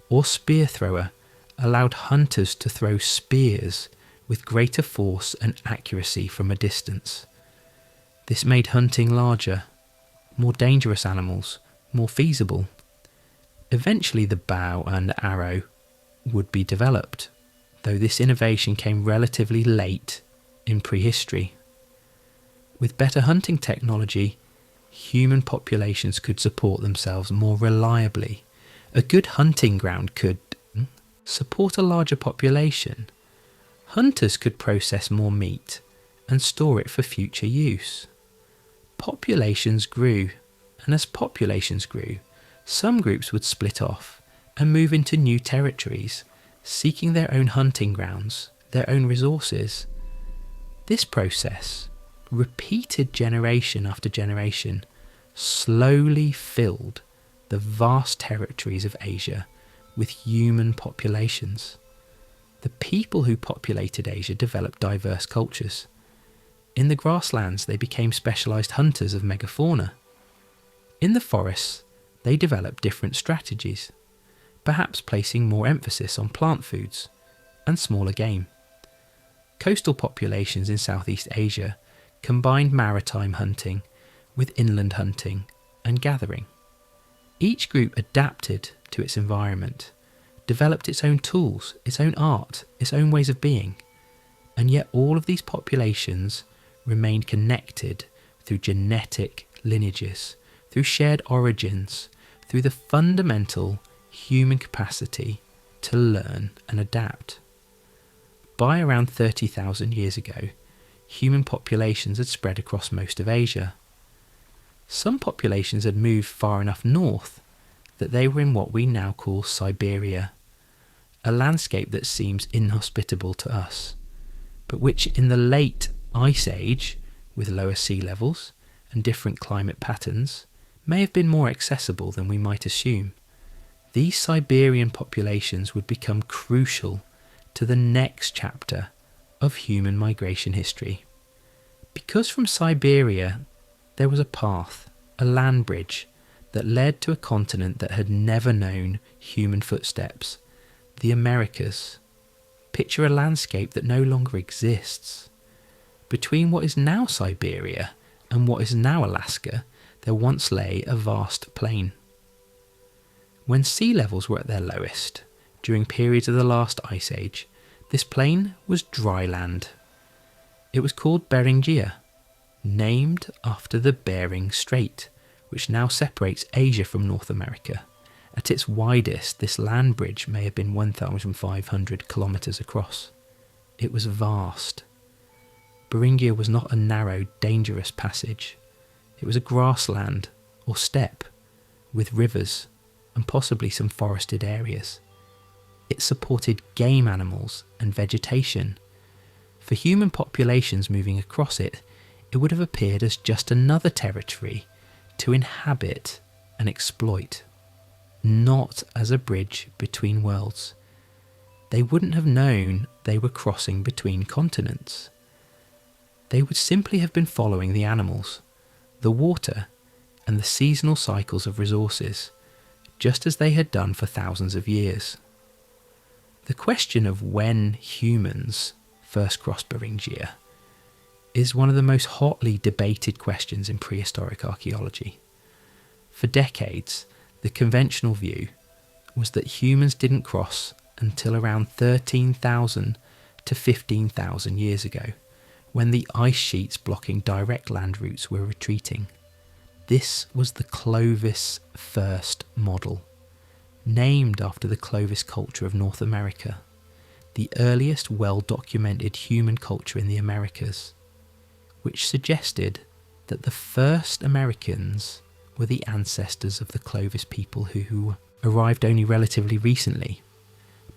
or spear thrower, allowed hunters to throw spears with greater force and accuracy from a distance. This made hunting larger, more dangerous animals more feasible. Eventually the bow and arrow would be developed, though this innovation came relatively late in prehistory. With better hunting technology, human populations could support themselves more reliably. A good hunting ground could support a larger population. Hunters could process more meat and store it for future use. Populations grew, and as populations grew, some groups would split off and move into new territories, seeking their own hunting grounds, their own resources. This process, repeated generation after generation, slowly filled the vast territories of Asia with human populations. The people who populated Asia developed diverse cultures. In the grasslands, they became specialised hunters of megafauna. In the forests, they developed different strategies, perhaps placing more emphasis on plant foods and smaller game. Coastal populations in Southeast Asia combined maritime hunting with inland hunting and gathering. Each group adapted to its environment, developed its own tools, its own art, its own ways of being, and yet all of these populations remained connected through genetic lineages, through shared origins, through the fundamental human capacity to learn and adapt. By around 30,000 years ago, human populations had spread across most of Asia. Some populations had moved far enough north that they were in what we now call Siberia, a landscape that seems inhospitable to us, but which in the late Ice Age, with lower sea levels and different climate patterns, may have been more accessible than we might assume. These Siberian populations would become crucial to the next chapter of human migration history. Because from Siberia there was a path, a land bridge, that led to a continent that had never known human footsteps, the Americas. Picture a landscape that no longer exists. Between what is now Siberia and what is now Alaska, there once lay a vast plain. When sea levels were at their lowest, during periods of the last ice age, this plain was dry land. It was called Beringia, named after the Bering Strait, which now separates Asia from North America. At its widest, this land bridge may have been 1,500 kilometres across. It was vast. Beringia was not a narrow, dangerous passage. It was a grassland, or steppe, with rivers and possibly some forested areas. It supported game animals and vegetation. For human populations moving across it, it would have appeared as just another territory to inhabit and exploit, not as a bridge between worlds. They wouldn't have known they were crossing between continents. They would simply have been following the animals, the water, and the seasonal cycles of resources, just as they had done for thousands of years. The question of when humans first crossed Beringia is one of the most hotly debated questions in prehistoric archaeology. For decades, the conventional view was that humans didn't cross until around 13,000 to 15,000 years ago, when the ice sheets blocking direct land routes were retreating. This was the Clovis first model, named after the Clovis culture of North America, the earliest well-documented human culture in the Americas, which suggested that the first Americans were the ancestors of the Clovis people who arrived only relatively recently.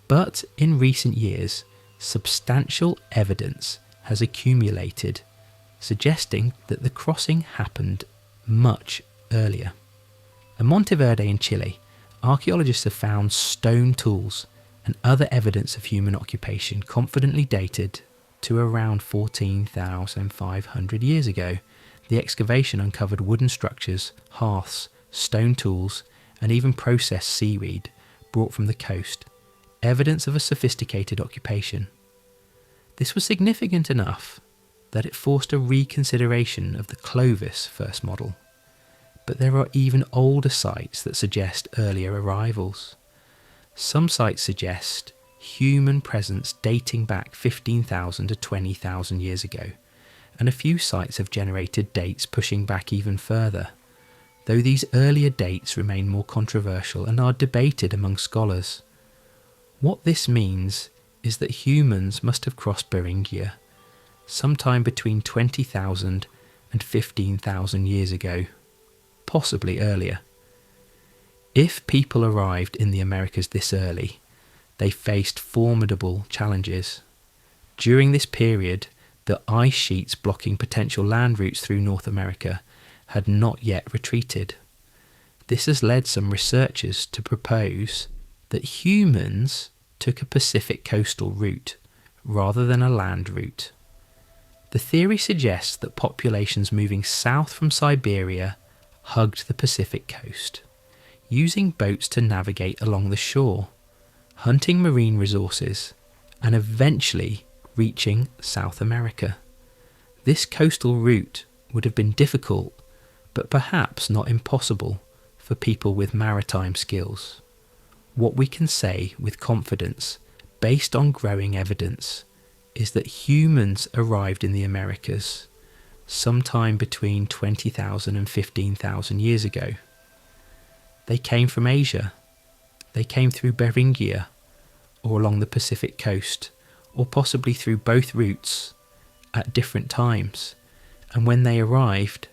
But in recent years, substantial evidence has accumulated, suggesting that the crossing happened much earlier. At Monteverde in Chile, archaeologists have found stone tools and other evidence of human occupation confidently dated to around 14,500 years ago. The excavation uncovered wooden structures, hearths, stone tools, and even processed seaweed brought from the coast, evidence of a sophisticated occupation. This was significant enough that it forced a reconsideration of the Clovis first model. But there are even older sites that suggest earlier arrivals. Some sites suggest human presence dating back 15,000 to 20,000 years ago, and a few sites have generated dates pushing back even further, though these earlier dates remain more controversial and are debated among scholars. What this means is that humans must have crossed Beringia sometime between 20,000 and 15,000 years ago, possibly earlier. If people arrived in the Americas this early, they faced formidable challenges. During this period, the ice sheets blocking potential land routes through North America had not yet retreated. This has led some researchers to propose that humans took a Pacific coastal route rather than a land route. The theory suggests that populations moving south from Siberia hugged the Pacific coast, using boats to navigate along the shore, hunting marine resources, and eventually reaching South America. This coastal route would have been difficult, but perhaps not impossible for people with maritime skills. What we can say with confidence, based on growing evidence, is that humans arrived in the Americas sometime between 20,000 and 15,000 years ago. They came from Asia. They came through Beringia, or along the Pacific coast, or possibly through both routes at different times. And when they arrived,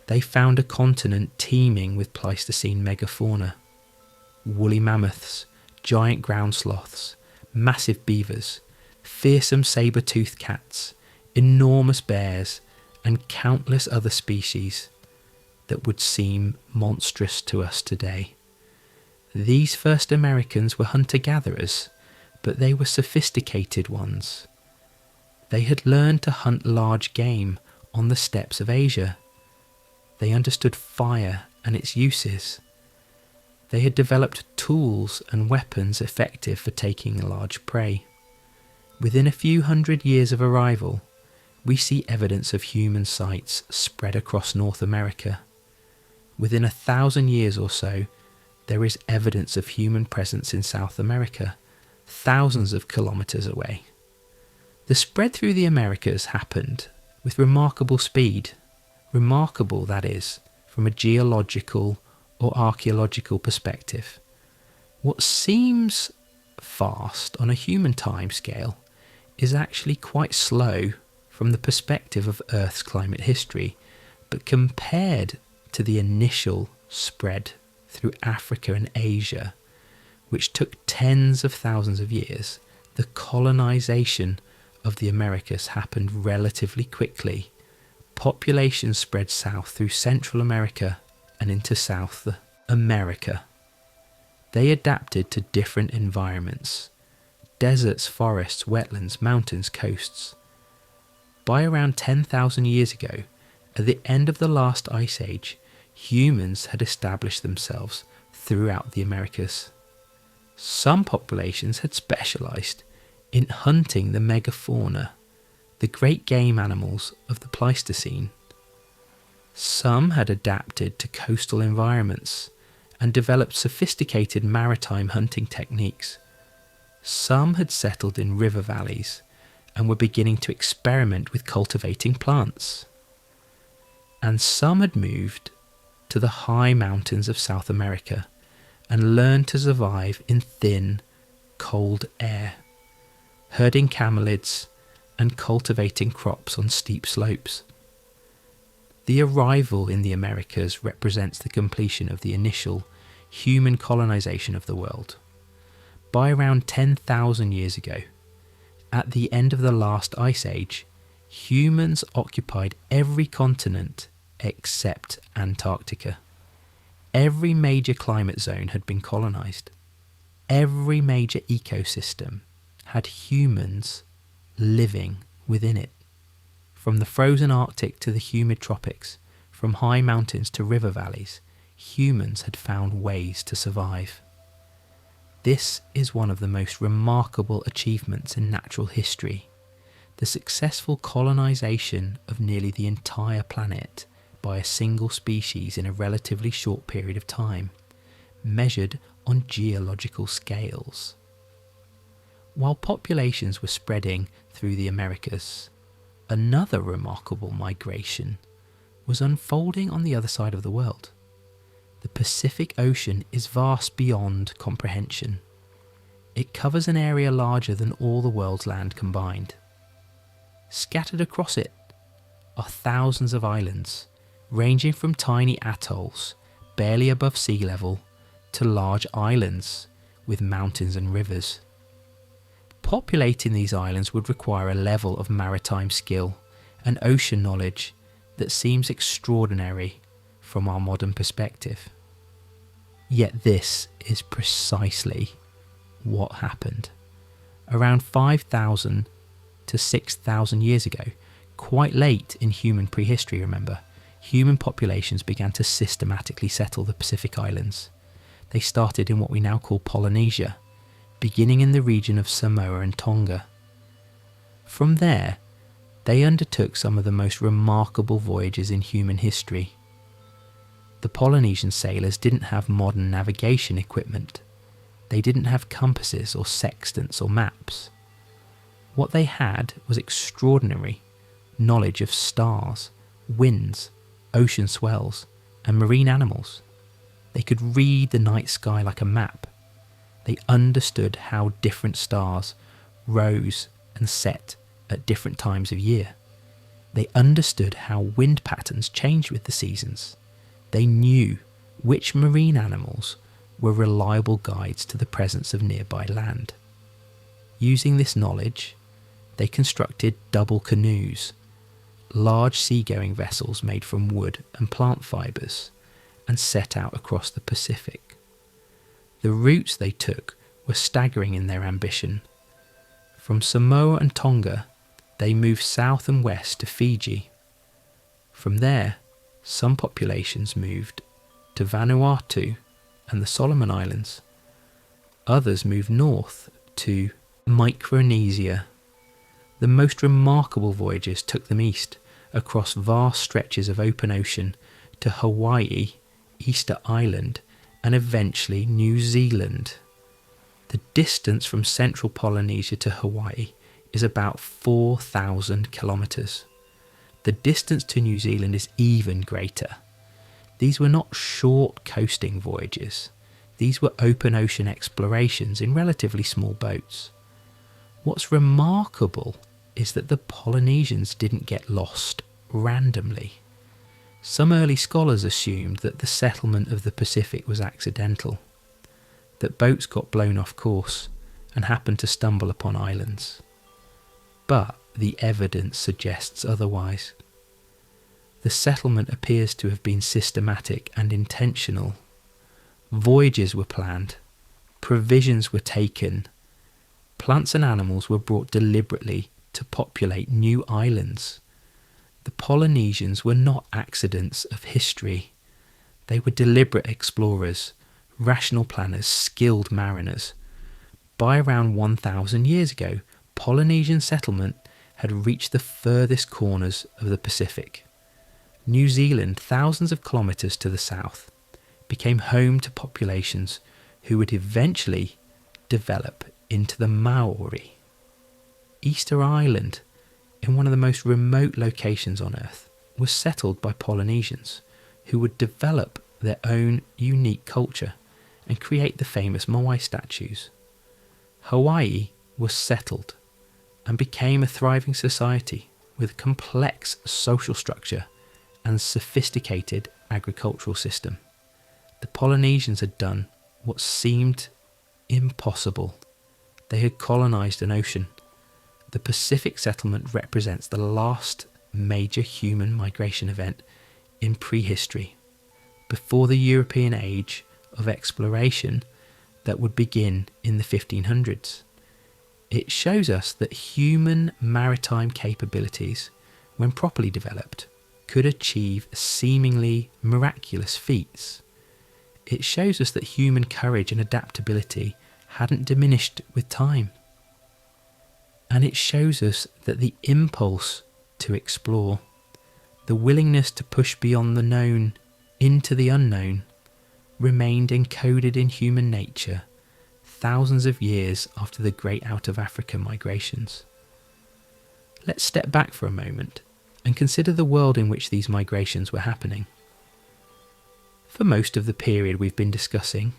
they found a continent teeming with Pleistocene megafauna. Woolly mammoths, giant ground sloths, massive beavers, fearsome saber-toothed cats, enormous bears, and countless other species that would seem monstrous to us today. These first Americans were hunter-gatherers, but they were sophisticated ones. They had learned to hunt large game on the steppes of Asia. They understood fire and its uses. They had developed tools and weapons effective for taking large prey. Within a few hundred years of arrival, we see evidence of human sites spread across North America. Within 1,000 years or so, there is evidence of human presence in South America, thousands of kilometres away. The spread through the Americas happened with remarkable speed. Remarkable, that is, from a geological or archaeological perspective. What seems fast on a human timescale is actually quite slow from the perspective of Earth's climate history, but compared to the initial spread through Africa and Asia, which took tens of thousands of years, the colonization of the Americas happened relatively quickly. Populations spread south through Central America and into South America. They adapted to different environments: deserts, forests, wetlands, mountains, coasts. By around 10,000 years ago, at the end of the last ice age, humans had established themselves throughout the Americas. Some populations had specialised in hunting the megafauna, the great game animals of the Pleistocene. Some had adapted to coastal environments and developed sophisticated maritime hunting techniques. Some had settled in river valleys and were beginning to experiment with cultivating plants. And some had moved to the high mountains of South America and learned to survive in thin, cold air, herding camelids and cultivating crops on steep slopes. The arrival in the Americas represents the completion of the initial human colonization of the world. By around 10,000 years ago, at the end of the last ice age, humans occupied every continent except Antarctica. Every major climate zone had been colonized. Every major ecosystem had humans living within it. From the frozen Arctic to the humid tropics, from high mountains to river valleys, humans had found ways to survive. This is one of the most remarkable achievements in natural history, the successful colonization of nearly the entire planet by a single species in a relatively short period of time, measured on geological scales. While populations were spreading through the Americas, another remarkable migration was unfolding on the other side of the world. The Pacific Ocean is vast beyond comprehension. It covers an area larger than all the world's land combined. Scattered across it are thousands of islands, ranging from tiny atolls, barely above sea level, to large islands with mountains and rivers. Populating these islands would require a level of maritime skill and ocean knowledge that seems extraordinary from our modern perspective. Yet this is precisely what happened. Around 5,000 to 6,000 years ago, quite late in human prehistory, remember, human populations began to systematically settle the Pacific Islands. They started in what we now call Polynesia, beginning in the region of Samoa and Tonga. From there, they undertook some of the most remarkable voyages in human history. The Polynesian sailors didn't have modern navigation equipment. They didn't have compasses or sextants or maps. What they had was extraordinary knowledge of stars, winds, ocean swells, and marine animals. They could read the night sky like a map. They understood how different stars rose and set at different times of year. They understood how wind patterns changed with the seasons. They knew which marine animals were reliable guides to the presence of nearby land. Using this knowledge, they constructed double canoes, large seagoing vessels made from wood and plant fibres, and set out across the Pacific. The routes they took were staggering in their ambition. From Samoa and Tonga, they moved south and west to Fiji. From there, some populations moved to Vanuatu and the Solomon Islands. Others moved north to Micronesia. The most remarkable voyages took them east, across vast stretches of open ocean, to Hawaii, Easter Island, and eventually New Zealand. The distance from central Polynesia to Hawaii is about 4,000 kilometres. The distance to New Zealand is even greater. These were not short coasting voyages. These were open ocean explorations in relatively small boats. What's remarkable is that the Polynesians didn't get lost randomly. Some early scholars assumed that the settlement of the Pacific was accidental, that boats got blown off course and happened to stumble upon islands. But the evidence suggests otherwise. The settlement appears to have been systematic and intentional. Voyages were planned, provisions were taken, plants and animals were brought deliberately to populate new islands. The Polynesians were not accidents of history. They were deliberate explorers, rational planners, skilled mariners. By around 1,000 years ago, Polynesian settlement had reached the furthest corners of the Pacific. New Zealand, thousands of kilometres to the south, became home to populations who would eventually develop into the Maori. Easter Island, in one of the most remote locations on Earth, was settled by Polynesians who would develop their own unique culture and create the famous Moai statues. Hawaii was settled and became a thriving society with a complex social structure and sophisticated agricultural system. The Polynesians had done what seemed impossible. They had colonised an ocean. The Pacific settlement represents the last major human migration event in prehistory, before the European age of exploration that would begin in the 1500s. It shows us that human maritime capabilities, when properly developed, could achieve seemingly miraculous feats. It shows us that human courage and adaptability hadn't diminished with time. And it shows us that the impulse to explore, the willingness to push beyond the known into the unknown, remained encoded in human nature thousands of years after the great out of Africa migrations. Let's step back for a moment and consider the world in which these migrations were happening. For most of the period we've been discussing,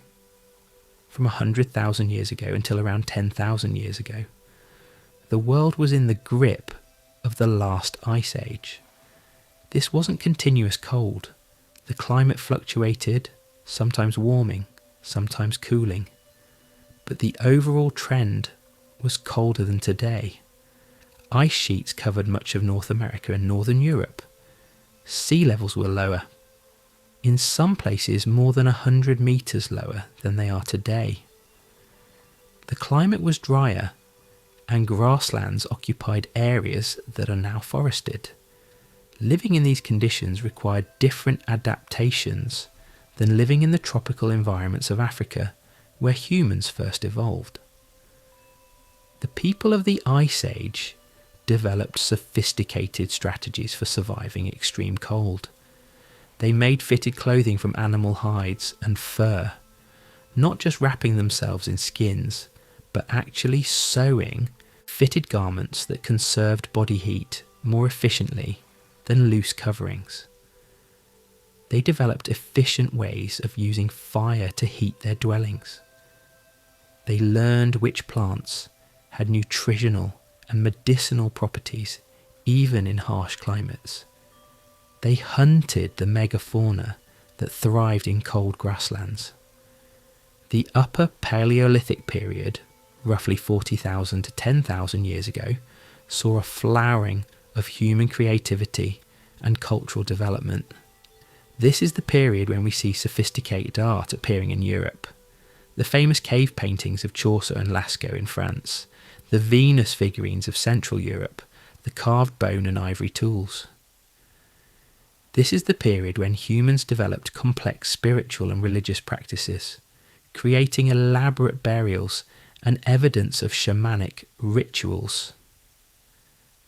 from 100,000 years ago until around 10,000 years ago, the world was in the grip of the last ice age. This wasn't continuous cold. The climate fluctuated, sometimes warming, sometimes cooling. But the overall trend was colder than today. Ice sheets covered much of North America and Northern Europe. Sea levels were lower. In some places more than 100 metres lower than they are today. The climate was drier, and grasslands occupied areas that are now forested. Living in these conditions required different adaptations than living in the tropical environments of Africa, where humans first evolved. The people of the Ice Age developed sophisticated strategies for surviving extreme cold. They made fitted clothing from animal hides and fur, not just wrapping themselves in skins, but actually sewing fitted garments that conserved body heat more efficiently than loose coverings. They developed efficient ways of using fire to heat their dwellings. They learned which plants had nutritional and medicinal properties even in harsh climates. They hunted the megafauna that thrived in cold grasslands. The Upper Paleolithic period, roughly 40,000 to 10,000 years ago, saw a flowering of human creativity and cultural development. This is the period when we see sophisticated art appearing in Europe. The famous cave paintings of Chaucer and Lascaux in France, the Venus figurines of Central Europe, the carved bone and ivory tools. This is the period when humans developed complex spiritual and religious practices, creating elaborate burials and evidence of shamanic rituals.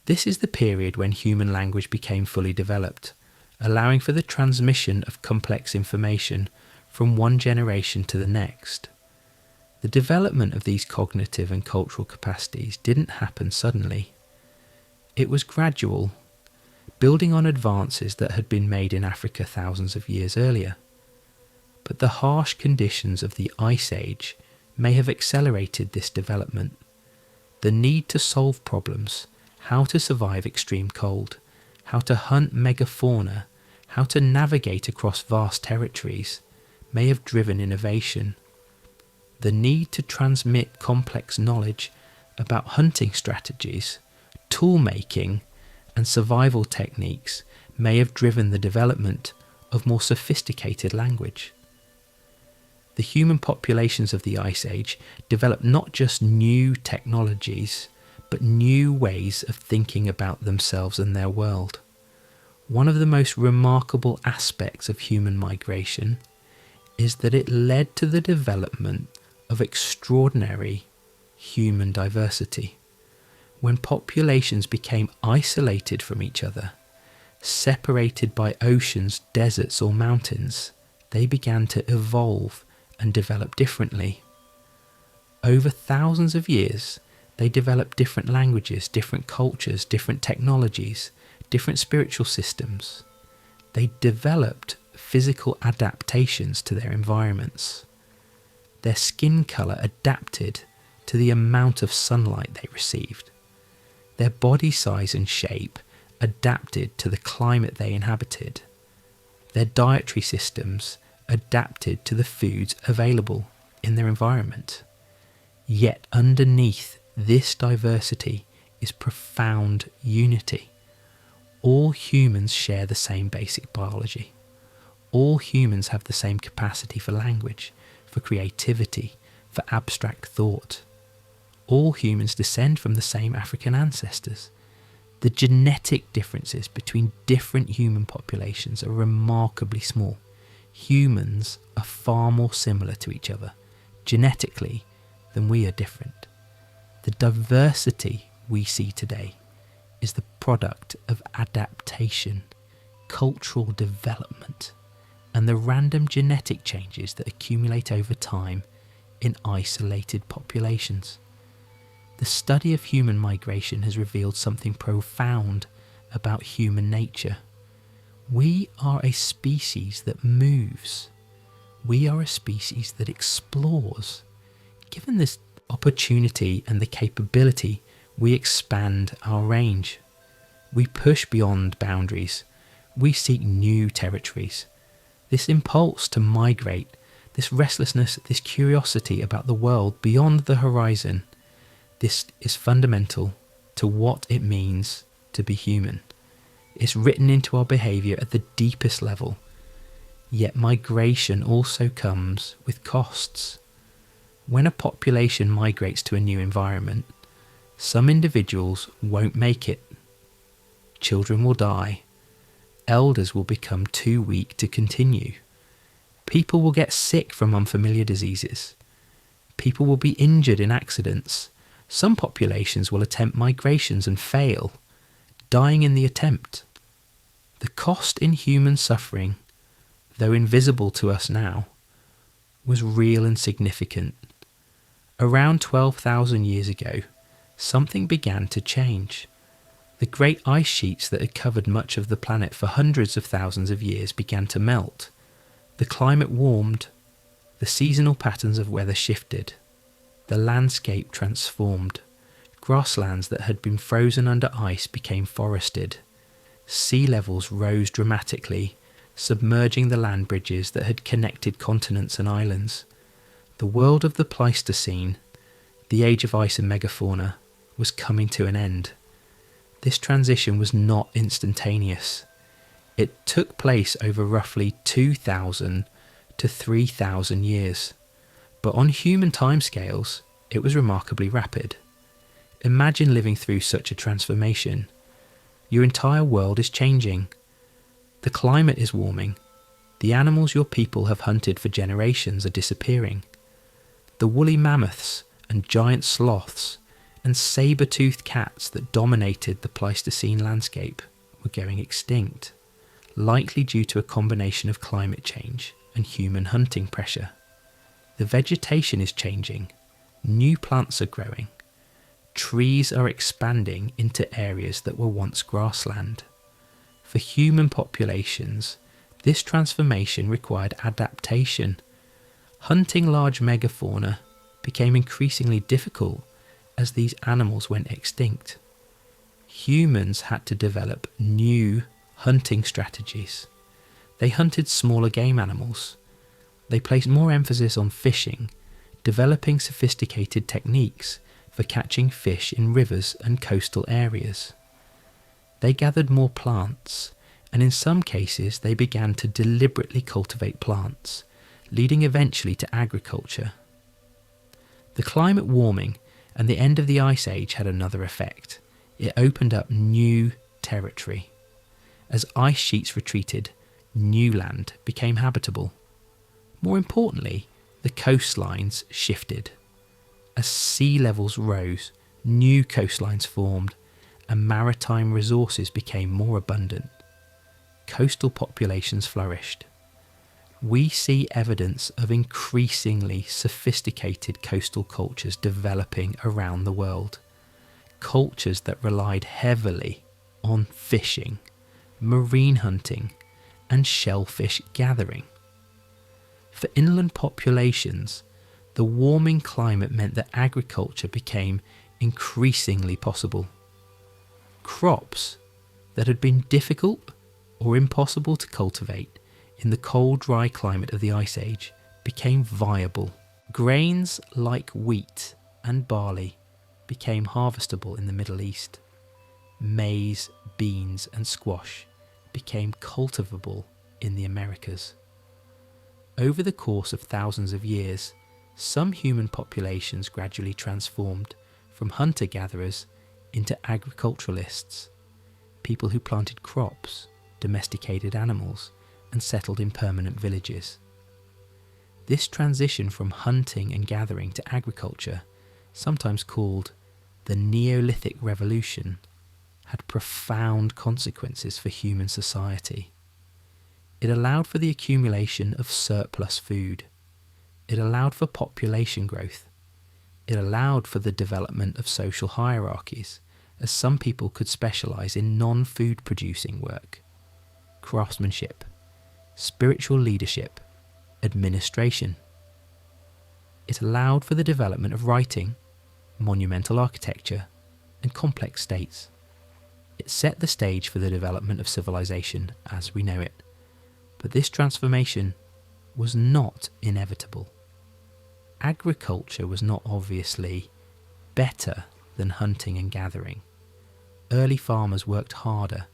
This is the period when human language became fully developed, allowing for the transmission of complex information from one generation to the next. The development of these cognitive and cultural capacities didn't happen suddenly. It was gradual, building on advances that had been made in Africa thousands of years earlier. But the harsh conditions of the Ice Age may have accelerated this development. The need to solve problems, how to survive extreme cold, how to hunt megafauna, how to navigate across vast territories, may have driven innovation. The need to transmit complex knowledge about hunting strategies, tool making, and survival techniques may have driven the development of more sophisticated language. The human populations of the Ice Age developed not just new technologies, but new ways of thinking about themselves and their world. One of the most remarkable aspects of human migration is that it led to the development of extraordinary human diversity. When populations became isolated from each other, separated by oceans, deserts or mountains, they began to evolve and develop differently. Over thousands of years, they developed different languages, different cultures, different technologies, different spiritual systems. They developed physical adaptations to their environments. Their skin colour adapted to the amount of sunlight they received. Their body size and shape adapted to the climate they inhabited. Their dietary systems adapted to the foods available in their environment. Yet underneath this diversity is profound unity. All humans share the same basic biology. All humans have the same capacity for language, for creativity, for abstract thought. All humans descend from the same African ancestors. The genetic differences between different human populations are remarkably small. Humans are far more similar to each other, genetically, than we are different. The diversity we see today is the product of adaptation, cultural development, and the random genetic changes that accumulate over time in isolated populations. The study of human migration has revealed something profound about human nature. We are a species that moves. We are a species that explores. Given this opportunity and the capability, we expand our range. We push beyond boundaries. We seek new territories. This impulse to migrate, this restlessness, this curiosity about the world beyond the horizon, this is fundamental to what it means to be human. It's written into our behaviour at the deepest level. Yet migration also comes with costs. When a population migrates to a new environment, some individuals won't make it. Children will die. Elders will become too weak to continue. People will get sick from unfamiliar diseases. People will be injured in accidents. Some populations will attempt migrations and fail, dying in the attempt. The cost in human suffering though invisible to us now, was real and significant. Around 12,000 years ago, something began to change. The great ice sheets that had covered much of the planet for hundreds of thousands of years began to melt. The climate warmed, the seasonal patterns of weather shifted, the landscape transformed. Grasslands that had been frozen under ice became forested. Sea levels rose dramatically, submerging the land bridges that had connected continents and islands. The world of the Pleistocene, the age of ice and megafauna, was coming to an end. This transition was not instantaneous. It took place over roughly 2,000 to 3,000 years, but on human timescales, it was remarkably rapid. Imagine living through such a transformation. Your entire world is changing. The climate is warming. The animals your people have hunted for generations are disappearing. The woolly mammoths and giant sloths and saber-toothed cats that dominated the Pleistocene landscape were going extinct, likely due to a combination of climate change and human hunting pressure. The vegetation is changing. New plants are growing. Trees are expanding into areas that were once grassland. For human populations, this transformation required adaptation. Hunting large megafauna became increasingly difficult as these animals went extinct. Humans had to develop new hunting strategies. They hunted smaller game animals. They placed more emphasis on fishing, developing sophisticated techniques for catching fish in rivers and coastal areas. They gathered more plants, and in some cases they began to deliberately cultivate plants, leading eventually to agriculture. The climate warming and the end of the Ice Age had another effect. It opened up new territory. As ice sheets retreated, new land became habitable. More importantly, the coastlines shifted. As sea levels rose, new coastlines formed, and maritime resources became more abundant. Coastal populations flourished. We see evidence of increasingly sophisticated coastal cultures developing around the world. Cultures that relied heavily on fishing, marine hunting, and shellfish gathering. For inland populations, the warming climate meant that agriculture became increasingly possible. Crops that had been difficult or impossible to cultivate in the cold, dry climate of the Ice Age became viable. Grains like wheat and barley became harvestable in the Middle East. Maize, beans, and squash became cultivable in the Americas. Over the course of thousands of years, some human populations gradually transformed from hunter-gatherers into agriculturalists, people who planted crops, domesticated animals, and settled in permanent villages. This transition from hunting and gathering to agriculture, sometimes called the Neolithic Revolution, had profound consequences for human society. It allowed for the accumulation of surplus food. It allowed for population growth. It allowed for the development of social hierarchies, as some people could specialise in non-food producing work, craftsmanship, spiritual leadership, administration. It allowed for the development of writing, monumental architecture, and complex states. It set the stage for the development of civilization as we know it. But this transformation was not inevitable. Agriculture was not obviously better than hunting and gathering. Early farmers worked harder,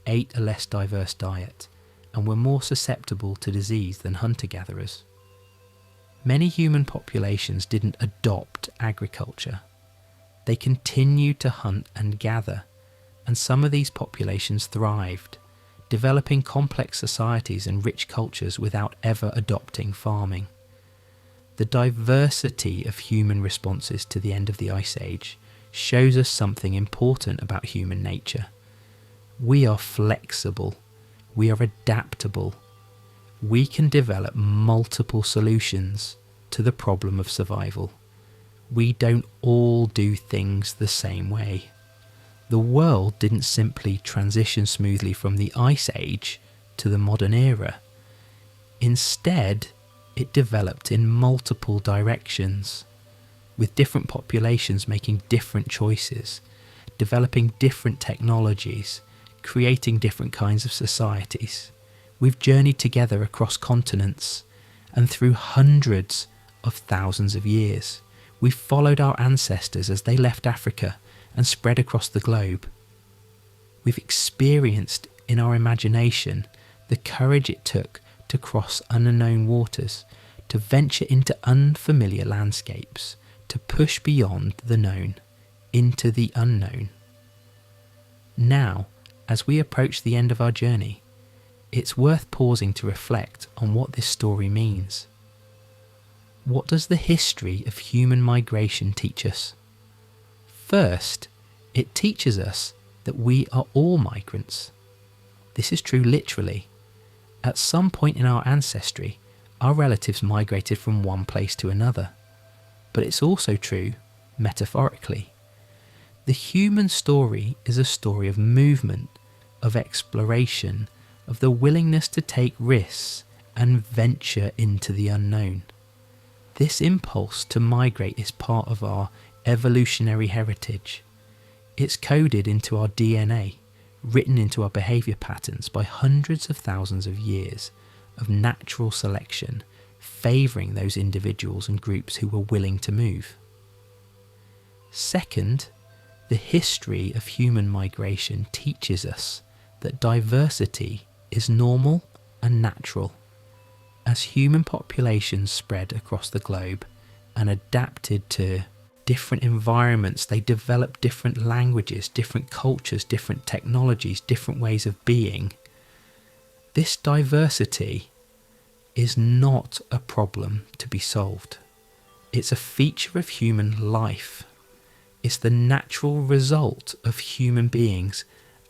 ate a less diverse diet, and were more susceptible to disease than hunter-gatherers. Many human populations didn't adopt agriculture. They continued to hunt and gather, and some of these populations thrived, developing complex societies and rich cultures without ever adopting farming. The diversity of human responses to the end of the Ice Age shows us something important about human nature. We are flexible. We are adaptable. we can develop multiple solutions to the problem of survival. We don't all do things the same way. The world didn't simply transition smoothly from the Ice Age to the modern era. Instead, it developed in multiple directions, with different populations making different choices, developing different technologies, creating different kinds of societies. We've journeyed together across continents and through hundreds of thousands of years. We've followed our ancestors as they left Africa and spread across the globe. We've experienced in our imagination the courage it took to cross unknown waters, to venture into unfamiliar landscapes, to push beyond the known into the unknown. Now, as we approach the end of our journey, it's worth pausing to reflect on what this story means. What does the history of human migration teach us? First, it teaches us that we are all migrants. This is true literally. At some point in our ancestry, our relatives migrated from one place to another. But it's also true metaphorically. The human story is a story of movement, of exploration, of the willingness to take risks and venture into the unknown. This impulse to migrate is part of our evolutionary heritage. It's coded into our DNA, written into our behaviour patterns by hundreds of thousands of years of natural selection, favouring those individuals and groups who were willing to move. Second, the history of human migration teaches us that diversity is normal and natural. As human populations spread across the globe and adapted to different environments, they developed different languages, different cultures, different technologies, different ways of being. This diversity is not a problem to be solved. It's a feature of human life. It's the natural result of human beings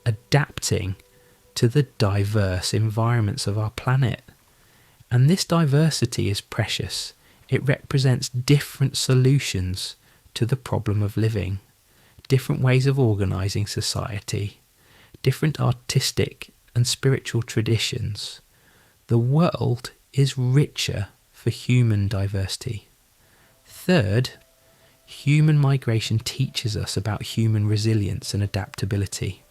adapting to the diverse environments of our planet. And this diversity is precious. It represents different solutions to the problem of living, different ways of organising society, different artistic and spiritual traditions. The world is richer for human diversity. Third, human migration teaches us about human resilience and adaptability.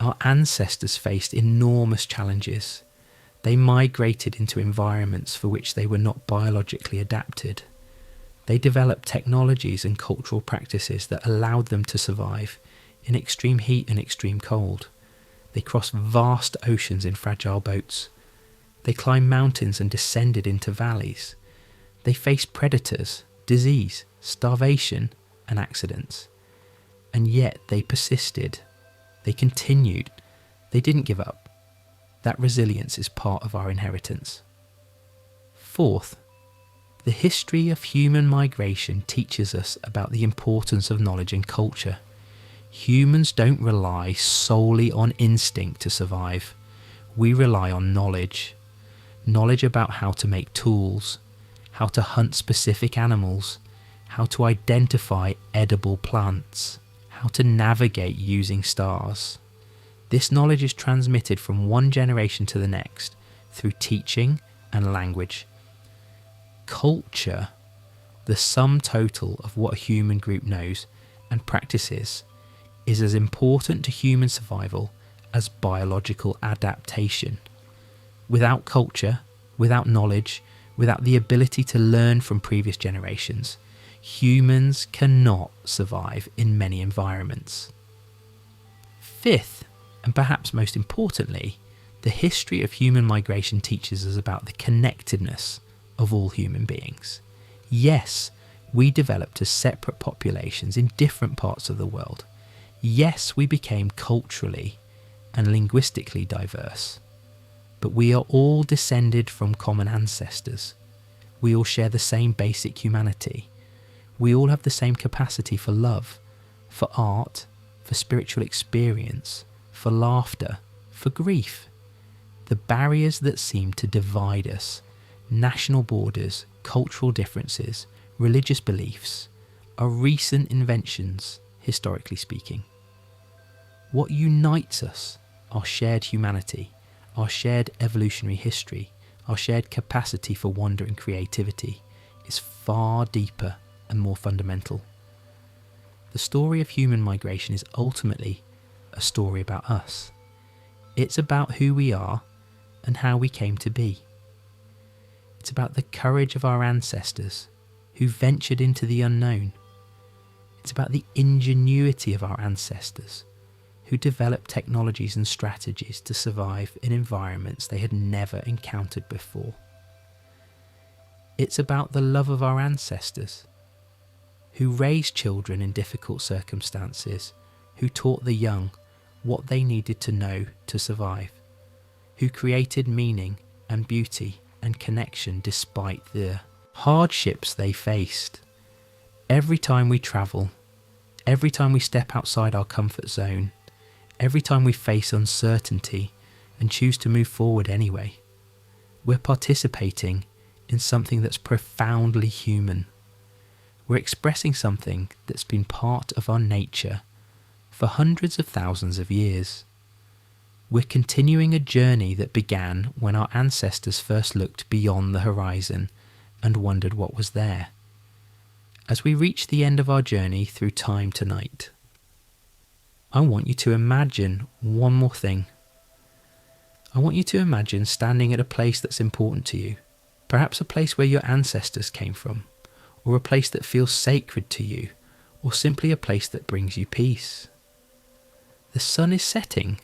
Our ancestors faced enormous challenges. They migrated into environments for which they were not biologically adapted. They developed technologies and cultural practices that allowed them to survive in extreme heat and extreme cold. They crossed vast oceans in fragile boats. They climbed mountains and descended into valleys. They faced predators, disease, starvation, and accidents. And yet they persisted. They continued. They didn't give up. That resilience is part of our inheritance. Fourth, the history of human migration teaches us about the importance of knowledge and culture. Humans don't rely solely on instinct to survive. We rely on knowledge. Knowledge about how to make tools, how to hunt specific animals, how to identify edible plants, how to navigate using stars. This knowledge is transmitted from one generation to the next through teaching and language. Culture, the sum total of what a human group knows and practices, is as important to human survival as biological adaptation. Without culture, without knowledge, without the ability to learn from previous generations, humans cannot survive in many environments. Fifth, and perhaps most importantly, the history of human migration teaches us about the connectedness of all human beings. Yes, we developed as separate populations in different parts of the world. Yes, we became culturally and linguistically diverse. But we are all descended from common ancestors. We all share the same basic humanity. We all have the same capacity for love, for art, for spiritual experience, for laughter, for grief. The barriers that seem to divide us, national borders, cultural differences, religious beliefs, are recent inventions, historically speaking. What unites us, our shared humanity, our shared evolutionary history, our shared capacity for wonder and creativity, is far deeper and more fundamental. The story of human migration is ultimately a story about us. It's about who we are and how we came to be. It's about the courage of our ancestors who ventured into the unknown. It's about the ingenuity of our ancestors who developed technologies and strategies to survive in environments they had never encountered before. It's about the love of our ancestors who raised children in difficult circumstances, who taught the young what they needed to know to survive, who created meaning and beauty and connection despite the hardships they faced. Every time we travel, every time we step outside our comfort zone, every time we face uncertainty and choose to move forward anyway, we're participating in something that's profoundly human. We're expressing something that's been part of our nature for hundreds of thousands of years. We're continuing a journey that began when our ancestors first looked beyond the horizon and wondered what was there. As we reach the end of our journey through time tonight, I want you to imagine one more thing. I want you to imagine standing at a place that's important to you, perhaps a place where your ancestors came from, or a place that feels sacred to you, or simply a place that brings you peace. The sun is setting,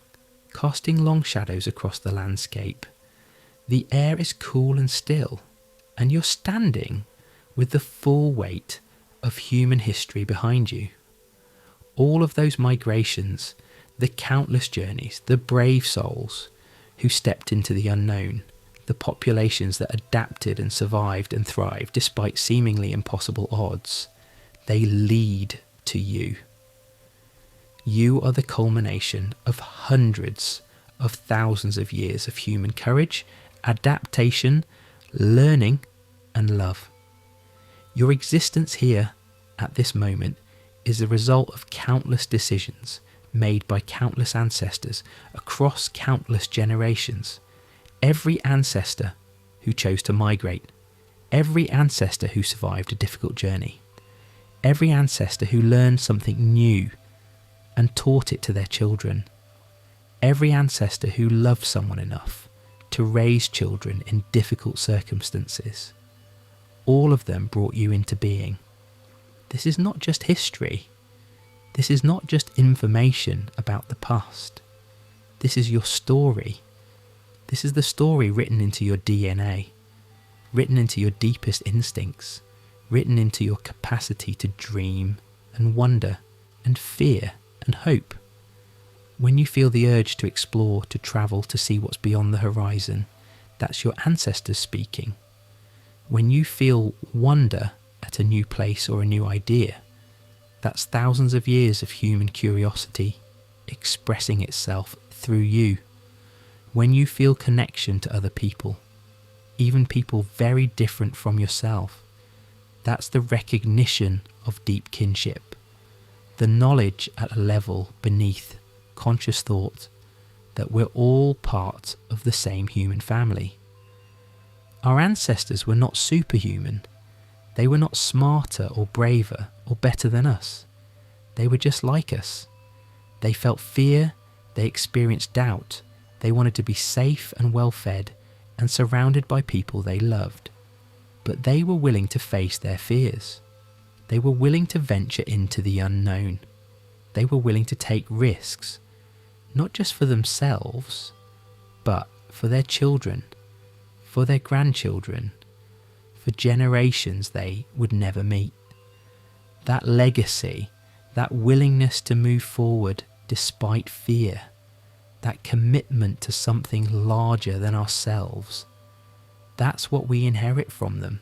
casting long shadows across the landscape. The air is cool and still, and you're standing with the full weight of human history behind you. All of those migrations, the countless journeys, the brave souls who stepped into the unknown, the populations that adapted and survived and thrived despite seemingly impossible odds, they lead to you. You are the culmination of hundreds of thousands of years of human courage, adaptation, learning, and love. Your existence here at this moment is the result of countless decisions made by countless ancestors across countless generations. Every ancestor who chose to migrate, every ancestor who survived a difficult journey, every ancestor who learned something new and taught it to their children, every ancestor who loved someone enough to raise children in difficult circumstances, all of them brought you into being. This is not just history. This is not just information about the past. This is your story. This is the story written into your DNA, written into your deepest instincts, written into your capacity to dream and wonder and fear and hope. When you feel the urge to explore, to travel, to see what's beyond the horizon, that's your ancestors speaking. When you feel wonder at a new place or a new idea, that's thousands of years of human curiosity expressing itself through you. When you feel connection to other people, even people very different from yourself, that's the recognition of deep kinship, the knowledge at a level beneath conscious thought that we're all part of the same human family. Our ancestors were not superhuman. They were not smarter or braver or better than us. They were just like us. They felt fear, they experienced doubt, they wanted to be safe and well fed and surrounded by people they loved. But they were willing to face their fears. They were willing to venture into the unknown. They were willing to take risks, not just for themselves, but for their children, for their grandchildren, for generations they would never meet. That legacy, that willingness to move forward despite fear, that commitment to something larger than ourselves, that's what we inherit from them.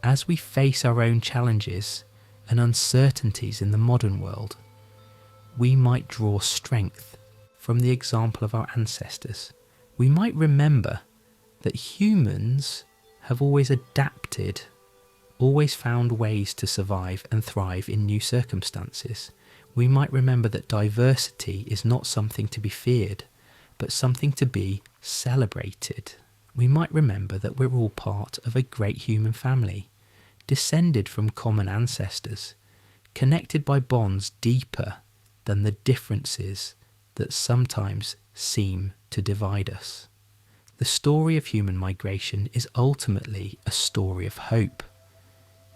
As we face our own challenges and uncertainties in the modern world, we might draw strength from the example of our ancestors. we might remember that humans have always adapted, always found ways to survive and thrive in new circumstances. We might remember that diversity is not something to be feared, but something to be celebrated. We might remember that we're all part of a great human family, descended from common ancestors, connected by bonds deeper than the differences that sometimes seem to divide us. The story of human migration is ultimately a story of hope.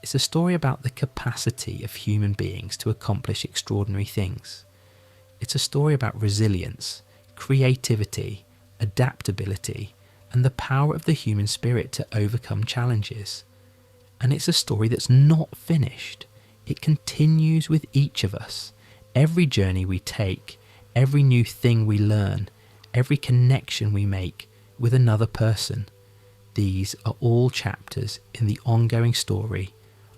It's a story about the capacity of human beings to accomplish extraordinary things. It's a story about resilience, creativity, adaptability, and the power of the human spirit to overcome challenges. And it's a story that's not finished. It continues with each of us. Every journey we take, every new thing we learn, every connection we make with another person, these are all chapters in the ongoing story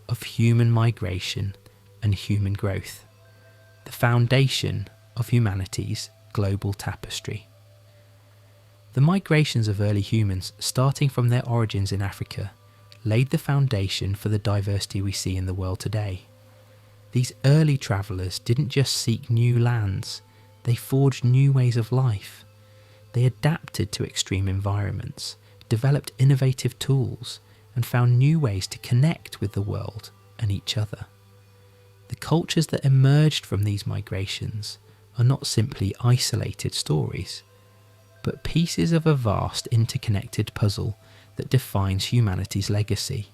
of human migration and human growth, the foundation of humanity's global tapestry. The migrations of early humans, starting from their origins in Africa, laid the foundation for the diversity we see in the world today. These early travellers didn't just seek new lands, they forged new ways of life. They adapted to extreme environments, developed innovative tools, and found new ways to connect with the world and each other. The cultures that emerged from these migrations are not simply isolated stories, but pieces of a vast interconnected puzzle that defines humanity's legacy.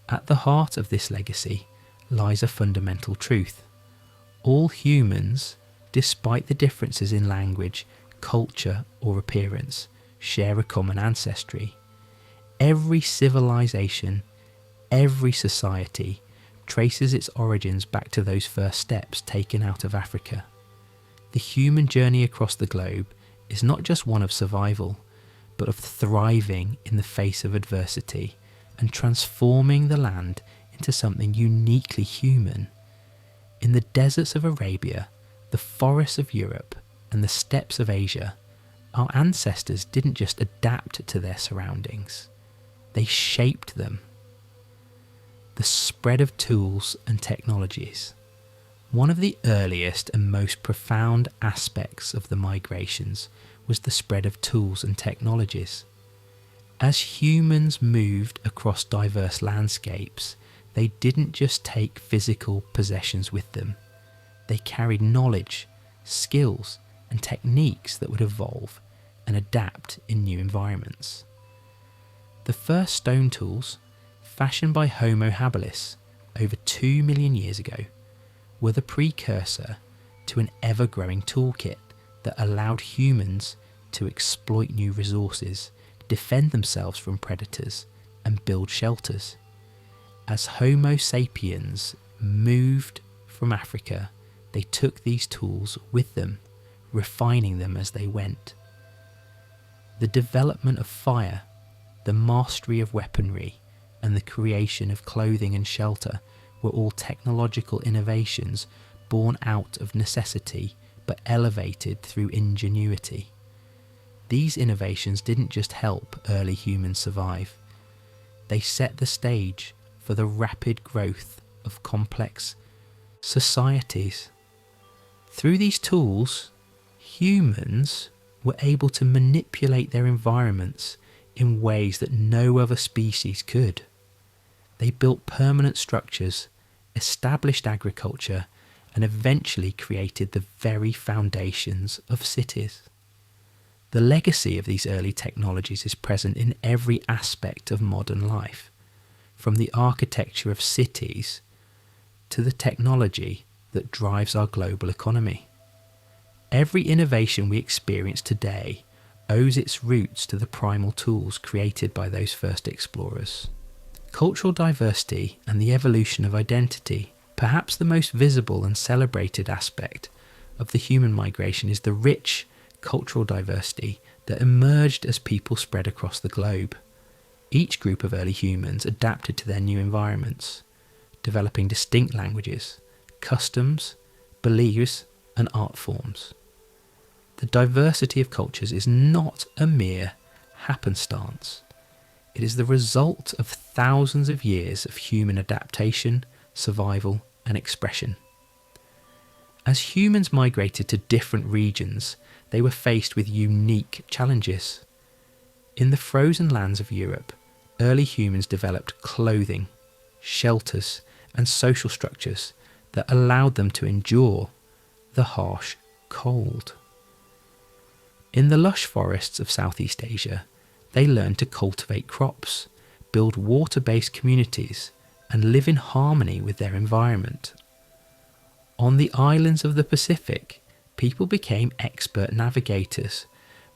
At the heart of this legacy lies a fundamental truth. All humans, despite the differences in language, culture, or appearance, share a common ancestry. Every civilization, every society traces its origins back to those first steps taken out of Africa. The human journey across the globe is not just one of survival, but of thriving in the face of adversity and transforming the land into something uniquely human. In the deserts of Arabia, the forests of Europe, and the steppes of Asia, our ancestors didn't just adapt to their surroundings, they shaped them. The spread of tools and technologies. One of the earliest and most profound aspects of the migrations was the spread of tools and technologies. As humans moved across diverse landscapes, they didn't just take physical possessions with them. They carried knowledge, skills, and techniques that would evolve and adapt in new environments. The first stone tools, fashioned by Homo habilis over 2 million years ago, were the precursor to an ever-growing toolkit that allowed humans to exploit new resources, defend themselves from predators, and build shelters. As Homo sapiens moved from Africa, they took these tools with them, refining them as they went. The development of fire, the mastery of weaponry, and the creation of clothing and shelter were all technological innovations born out of necessity but elevated through ingenuity. These innovations didn't just help early humans survive, they set the stage for the rapid growth of complex societies. Through these tools, humans were able to manipulate their environments in ways that no other species could. They built permanent structures, established agriculture, and eventually created the very foundations of cities. The legacy of these early technologies is present in every aspect of modern life, from the architecture of cities to the technology that drives our global economy. Every innovation we experience today owes its roots to the primal tools created by those first explorers. Cultural diversity and the evolution of identity, perhaps the most visible and celebrated aspect of the human migration, is the rich cultural diversity that emerged as people spread across the globe. Each group of early humans adapted to their new environments, developing distinct languages, customs, beliefs, and art forms. the diversity of cultures is not a mere happenstance. It is the result of thousands of years of human adaptation, survival, and expression. As humans migrated to different regions, they were faced with unique challenges. In the frozen lands of Europe, early humans developed clothing, shelters, and social structures that allowed them to endure the harsh cold. In the lush forests of Southeast Asia, they learned to cultivate crops, build water-based communities, and live in harmony with their environment. On the islands of the Pacific, people became expert navigators,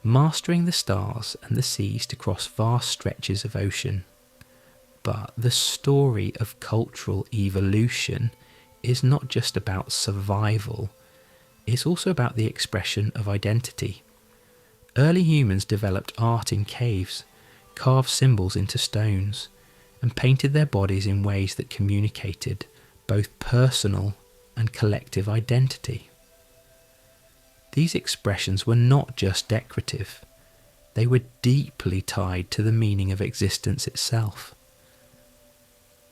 mastering the stars and the seas to cross vast stretches of ocean. But the story of cultural evolution is not just about survival, it's also about the expression of identity. Early humans developed art in caves, carved symbols into stones, and painted their bodies in ways that communicated both personal and collective identity. These expressions were not just decorative, they were deeply tied to the meaning of existence itself.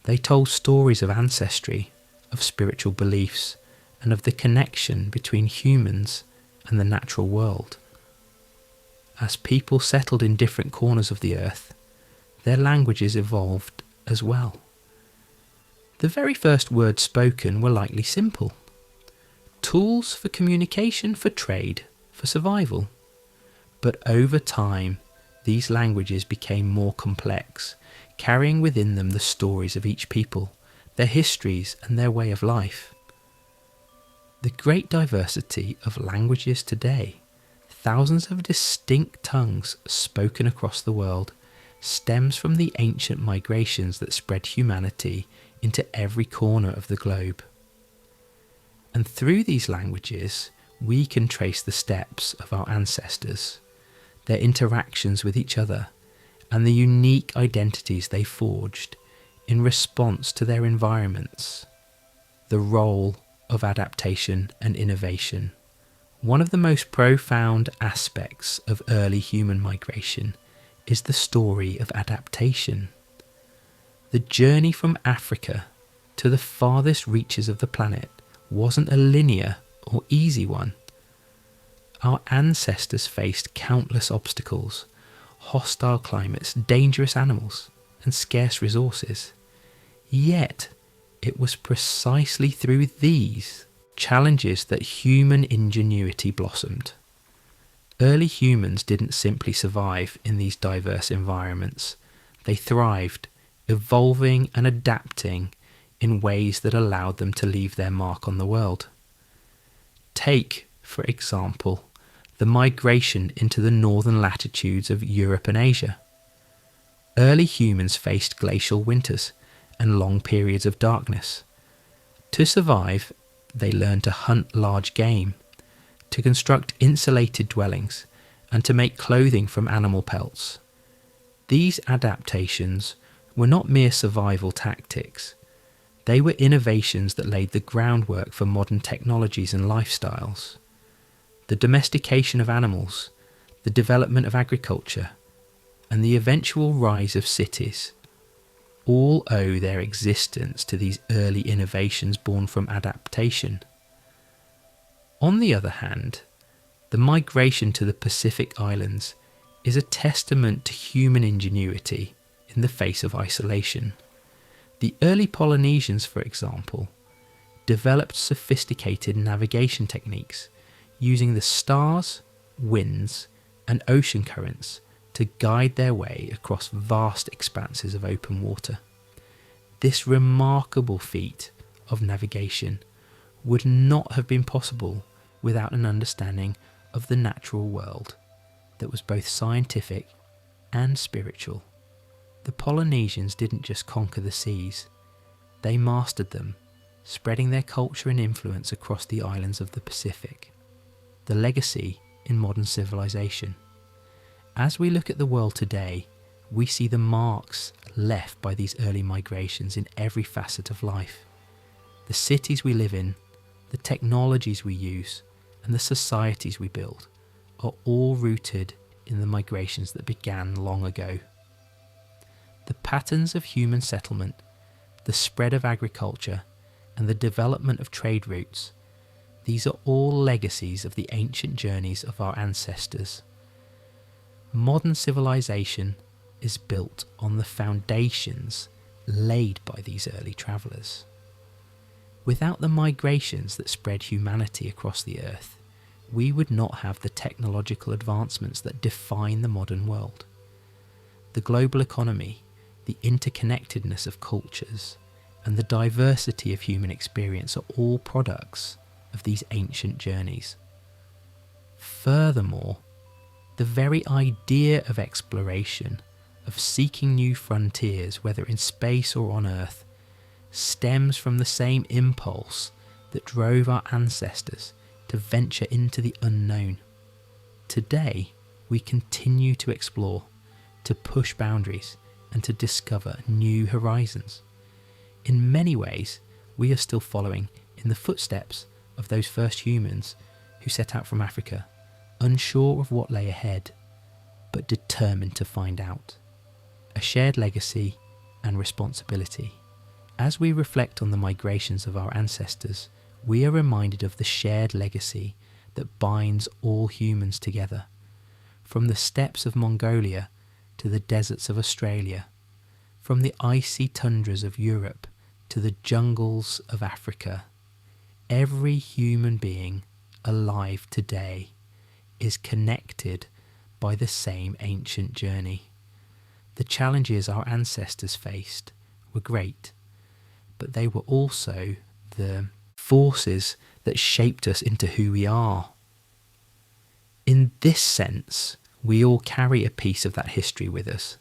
They told stories of ancestry, of spiritual beliefs, and of the connection between humans and the natural world. As people settled in different corners of the earth, their languages evolved as well. The very first words spoken were likely simple. Tools for communication, for trade, for survival. But over time, these languages became more complex, carrying within them the stories of each people, their histories and their way of life. The great diversity of languages today, thousands of distinct tongues spoken across the world, stems from the ancient migrations that spread humanity into every corner of the globe. And through these languages, we can trace the steps of our ancestors, their interactions with each other, and the unique identities they forged in response to their environments. The role of adaptation and innovation. One of the most profound aspects of early human migration is the story of adaptation. The journey from Africa to the farthest reaches of the planet wasn't a linear or easy one. Our ancestors faced countless obstacles, hostile climates, dangerous animals, and scarce resources. Yet, it was precisely through these challenges that human ingenuity blossomed. Early humans didn't simply survive in these diverse environments. They thrived, evolving and adapting in ways that allowed them to leave their mark on the world. Take, for example, the migration into the northern latitudes of Europe and Asia. Early humans faced glacial winters and long periods of darkness. To survive, they learned to hunt large game, to construct insulated dwellings, and to make clothing from animal pelts. These adaptations were not mere survival tactics. They were innovations that laid the groundwork for modern technologies and lifestyles. The domestication of animals, the development of agriculture, and the eventual rise of cities all owe their existence to these early innovations born from adaptation. On the other hand, the migration to the Pacific Islands is a testament to human ingenuity in the face of isolation. The early Polynesians, for example, developed sophisticated navigation techniques using the stars, winds, and ocean currents to guide their way across vast expanses of open water. This remarkable feat of navigation would not have been possible without an understanding of the natural world that was both scientific and spiritual. The Polynesians didn't just conquer the seas, they mastered them, spreading their culture and influence across the islands of the Pacific. The legacy in modern civilization. As we look at the world today, we see the marks left by these early migrations in every facet of life. The cities we live in, the technologies we use, and the societies we build are all rooted in the migrations that began long ago. The patterns of human settlement, the spread of agriculture, and the development of trade routes, these are all legacies of the ancient journeys of our ancestors. Modern civilization is built on the foundations laid by these early travellers. Without the migrations that spread humanity across the earth, we would not have the technological advancements that define the modern world. The global economy, the interconnectedness of cultures, and the diversity of human experience are all products of these ancient journeys. Furthermore, the very idea of exploration, of seeking new frontiers, whether in space or on Earth, stems from the same impulse that drove our ancestors to venture into the unknown. Today, we continue to explore, to push boundaries, and to discover new horizons. In many ways, we are still following in the footsteps of those first humans who set out from Africa, unsure of what lay ahead, but determined to find out. A shared legacy and responsibility. As we reflect on the migrations of our ancestors, we are reminded of the shared legacy that binds all humans together. From the steppes of Mongolia to the deserts of Australia, from the icy tundras of Europe to the jungles of Africa, every human being alive today is connected by the same ancient journey. The challenges our ancestors faced were great, but they were also the forces that shaped us into who we are. In this sense, we all carry a piece of that history with us.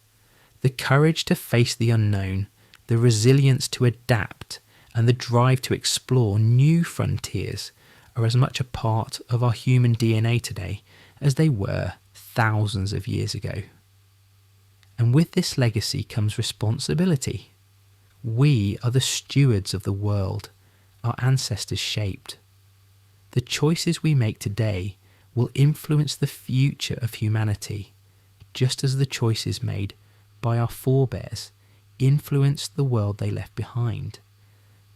The courage to face the unknown, the resilience to adapt, and the drive to explore new frontiers are as much a part of our human DNA today as they were thousands of years ago. And with this legacy comes responsibility. We are the stewards of the world our ancestors shaped. The choices we make today will influence the future of humanity, just as the choices made by our forebears influenced the world they left behind.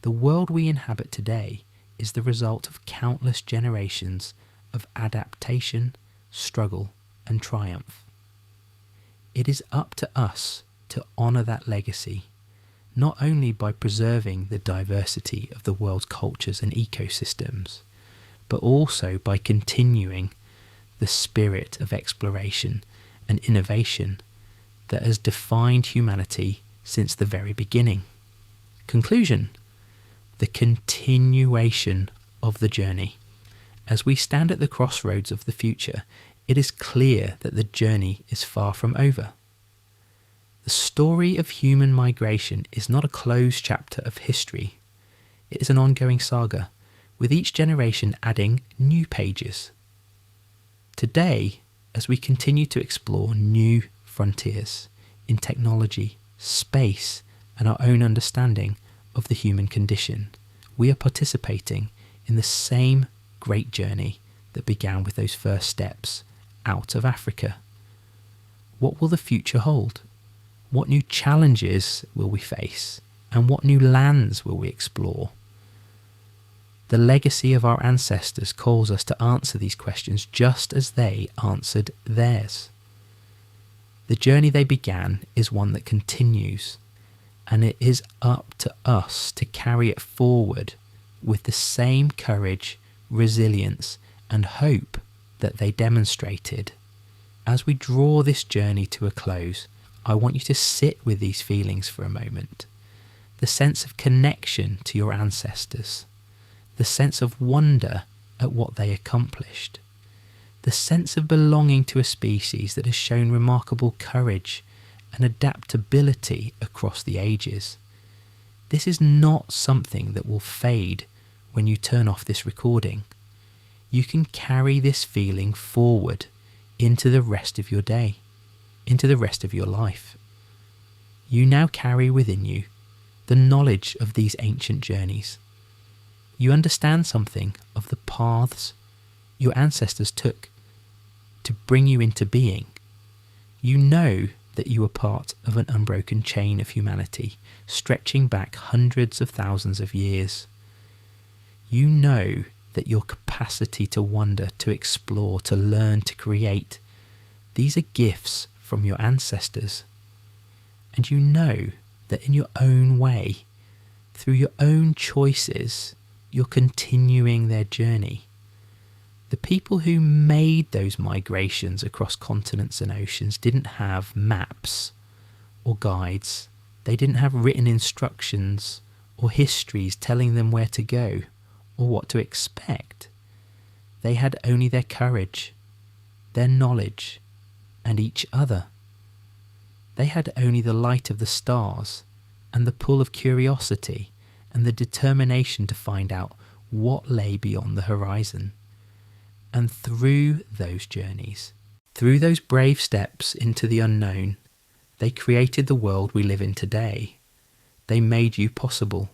The world we inhabit today is the result of countless generations of adaptation, struggle, and triumph. It is up to us to honour that legacy, not only by preserving the diversity of the world's cultures and ecosystems, but also by continuing the spirit of exploration and innovation that has defined humanity since the very beginning. Conclusion: the continuation of the journey. As we stand at the crossroads of the future, it is clear that the journey is far from over. The story of human migration is not a closed chapter of history. It is an ongoing saga, with each generation adding new pages. Today, as we continue to explore new frontiers in technology, space, and our own understanding of the human condition, we are participating in the same great journey that began with those first steps out of Africa. What will the future hold? What new challenges will we face? And what new lands will we explore? The legacy of our ancestors calls us to answer these questions just as they answered theirs. The journey they began is one that continues, and it is up to us to carry it forward with the same courage, resilience, and hope that they demonstrated. As we draw this journey to a close, I want you to sit with these feelings for a moment. The sense of connection to your ancestors, the sense of wonder at what they accomplished, the sense of belonging to a species that has shown remarkable courage and adaptability across the ages. This is not something that will fade when you turn off this recording. You can carry this feeling forward into the rest of your day, into the rest of your life. You now carry within you the knowledge of these ancient journeys. You understand something of the paths your ancestors took to bring you into being. You know that you are part of an unbroken chain of humanity, stretching back hundreds of thousands of years. You know that your capacity to wonder, to explore, to learn, to create, these are gifts from your ancestors. And you know that in your own way, through your own choices, you're continuing their journey. The people who made those migrations across continents and oceans didn't have maps or guides. They didn't have written instructions or histories telling them where to go or what to expect. They had only their courage, their knowledge, and each other. They had only the light of the stars and the pull of curiosity and the determination to find out what lay beyond the horizon. And through those journeys, through those brave steps into the unknown, they created the world we live in today. They made you possible.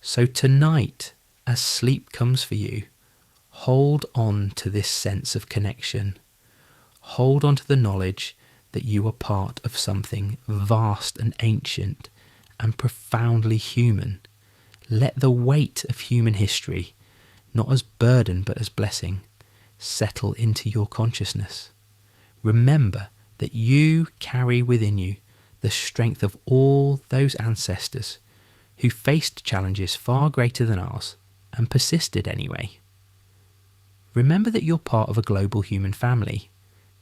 So tonight, as sleep comes for you, hold on to this sense of connection. Hold on to the knowledge that you are part of something vast and ancient and profoundly human. Let the weight of human history, not as burden but as blessing, settle into your consciousness. Remember that you carry within you the strength of all those ancestors who faced challenges far greater than ours and persisted anyway. Remember that you're part of a global human family,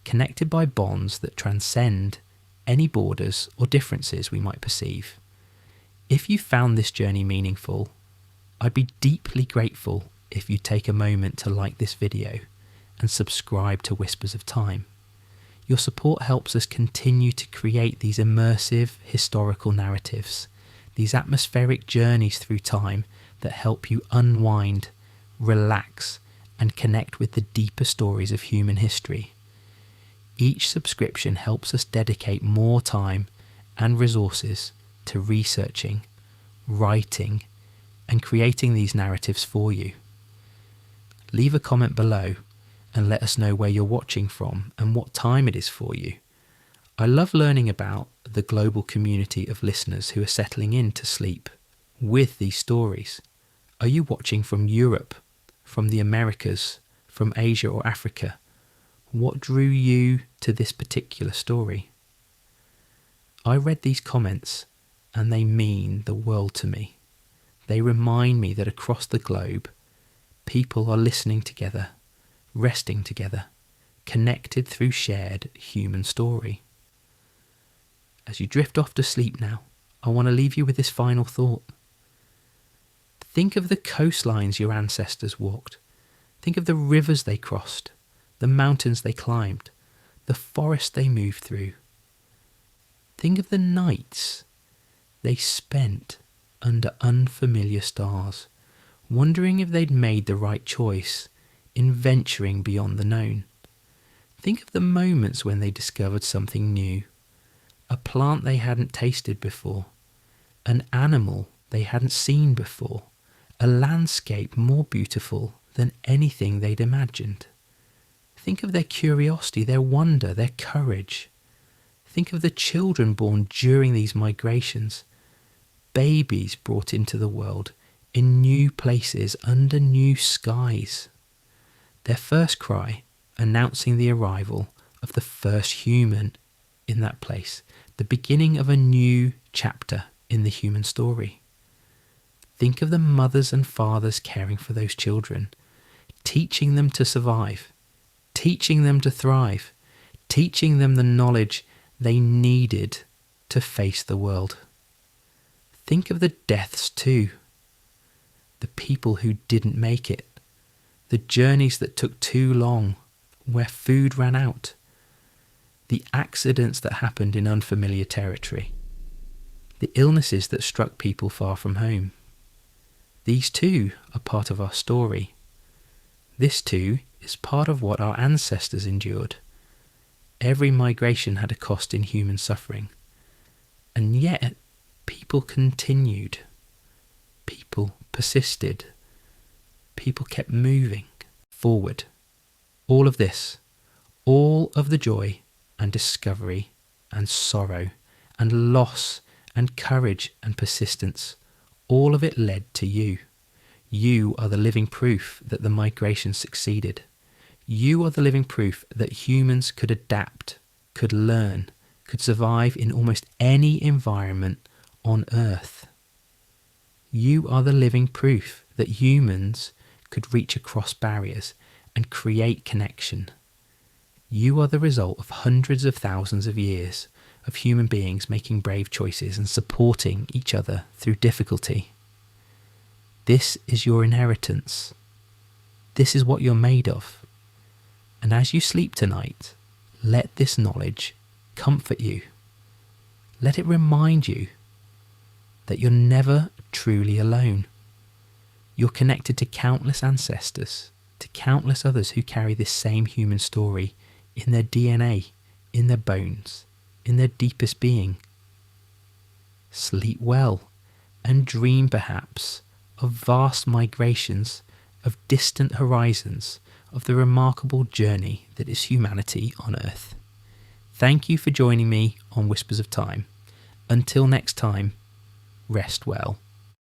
connected by bonds that transcend any borders or differences we might perceive. If you found this journey meaningful, I'd be deeply grateful if you take a moment to like this video and subscribe to Whispers of Time. Your support helps us continue to create these immersive historical narratives, these atmospheric journeys through time that help you unwind, relax, and connect with the deeper stories of human history. Each subscription helps us dedicate more time and resources to researching, writing, and creating these narratives for you. Leave a comment below and let us know where you're watching from and what time it is for you. I love learning about the global community of listeners who are settling in to sleep with these stories. Are you watching from Europe, from the Americas, from Asia or Africa? What drew you to this particular story? I read these comments and they mean the world to me. They remind me that across the globe, people are listening together, resting together, connected through shared human story. As you drift off to sleep now, I want to leave you with this final thought. Think of the coastlines your ancestors walked. Think of the rivers they crossed, the mountains they climbed, the forests they moved through. Think of the nights they spent under unfamiliar stars, wondering if they'd made the right choice in venturing beyond the known. Think of the moments when they discovered something new, a plant they hadn't tasted before, an animal they hadn't seen before, a landscape more beautiful than anything they'd imagined. Think of their curiosity, their wonder, their courage. Think of the children born during these migrations, babies brought into the world in new places under new skies. Their first cry announcing the arrival of the first human in that place, the beginning of a new chapter in the human story. Think of the mothers and fathers caring for those children, teaching them to survive, teaching them to thrive, teaching them the knowledge they needed to face the world. Think of the deaths too, the people who didn't make it, the journeys that took too long, where food ran out, the accidents that happened in unfamiliar territory, the illnesses that struck people far from home. These too are part of our story. This too is part of what our ancestors endured. Every migration had a cost in human suffering. And yet, people continued. People persisted. People kept moving forward. All of this, All of the joy and discovery and sorrow and loss and courage and persistence, all of it led to you. You are the living proof that the migration succeeded. You are the living proof that humans could adapt, could learn, could survive in almost any environment on Earth. You are the living proof that humans could reach across barriers and create connection. You are the result of hundreds of thousands of years of human beings making brave choices and supporting each other through difficulty. This is your inheritance. This is what you're made of. And as you sleep tonight, let this knowledge comfort you. Let it remind you that you're never truly alone. You're connected to countless ancestors, to countless others who carry this same human story in their DNA, in their bones, in their deepest being. Sleep well and dream perhaps of vast migrations, of distant horizons, of the remarkable journey that is humanity on Earth. Thank you for joining me on Whispers of Time. Until next time, rest well.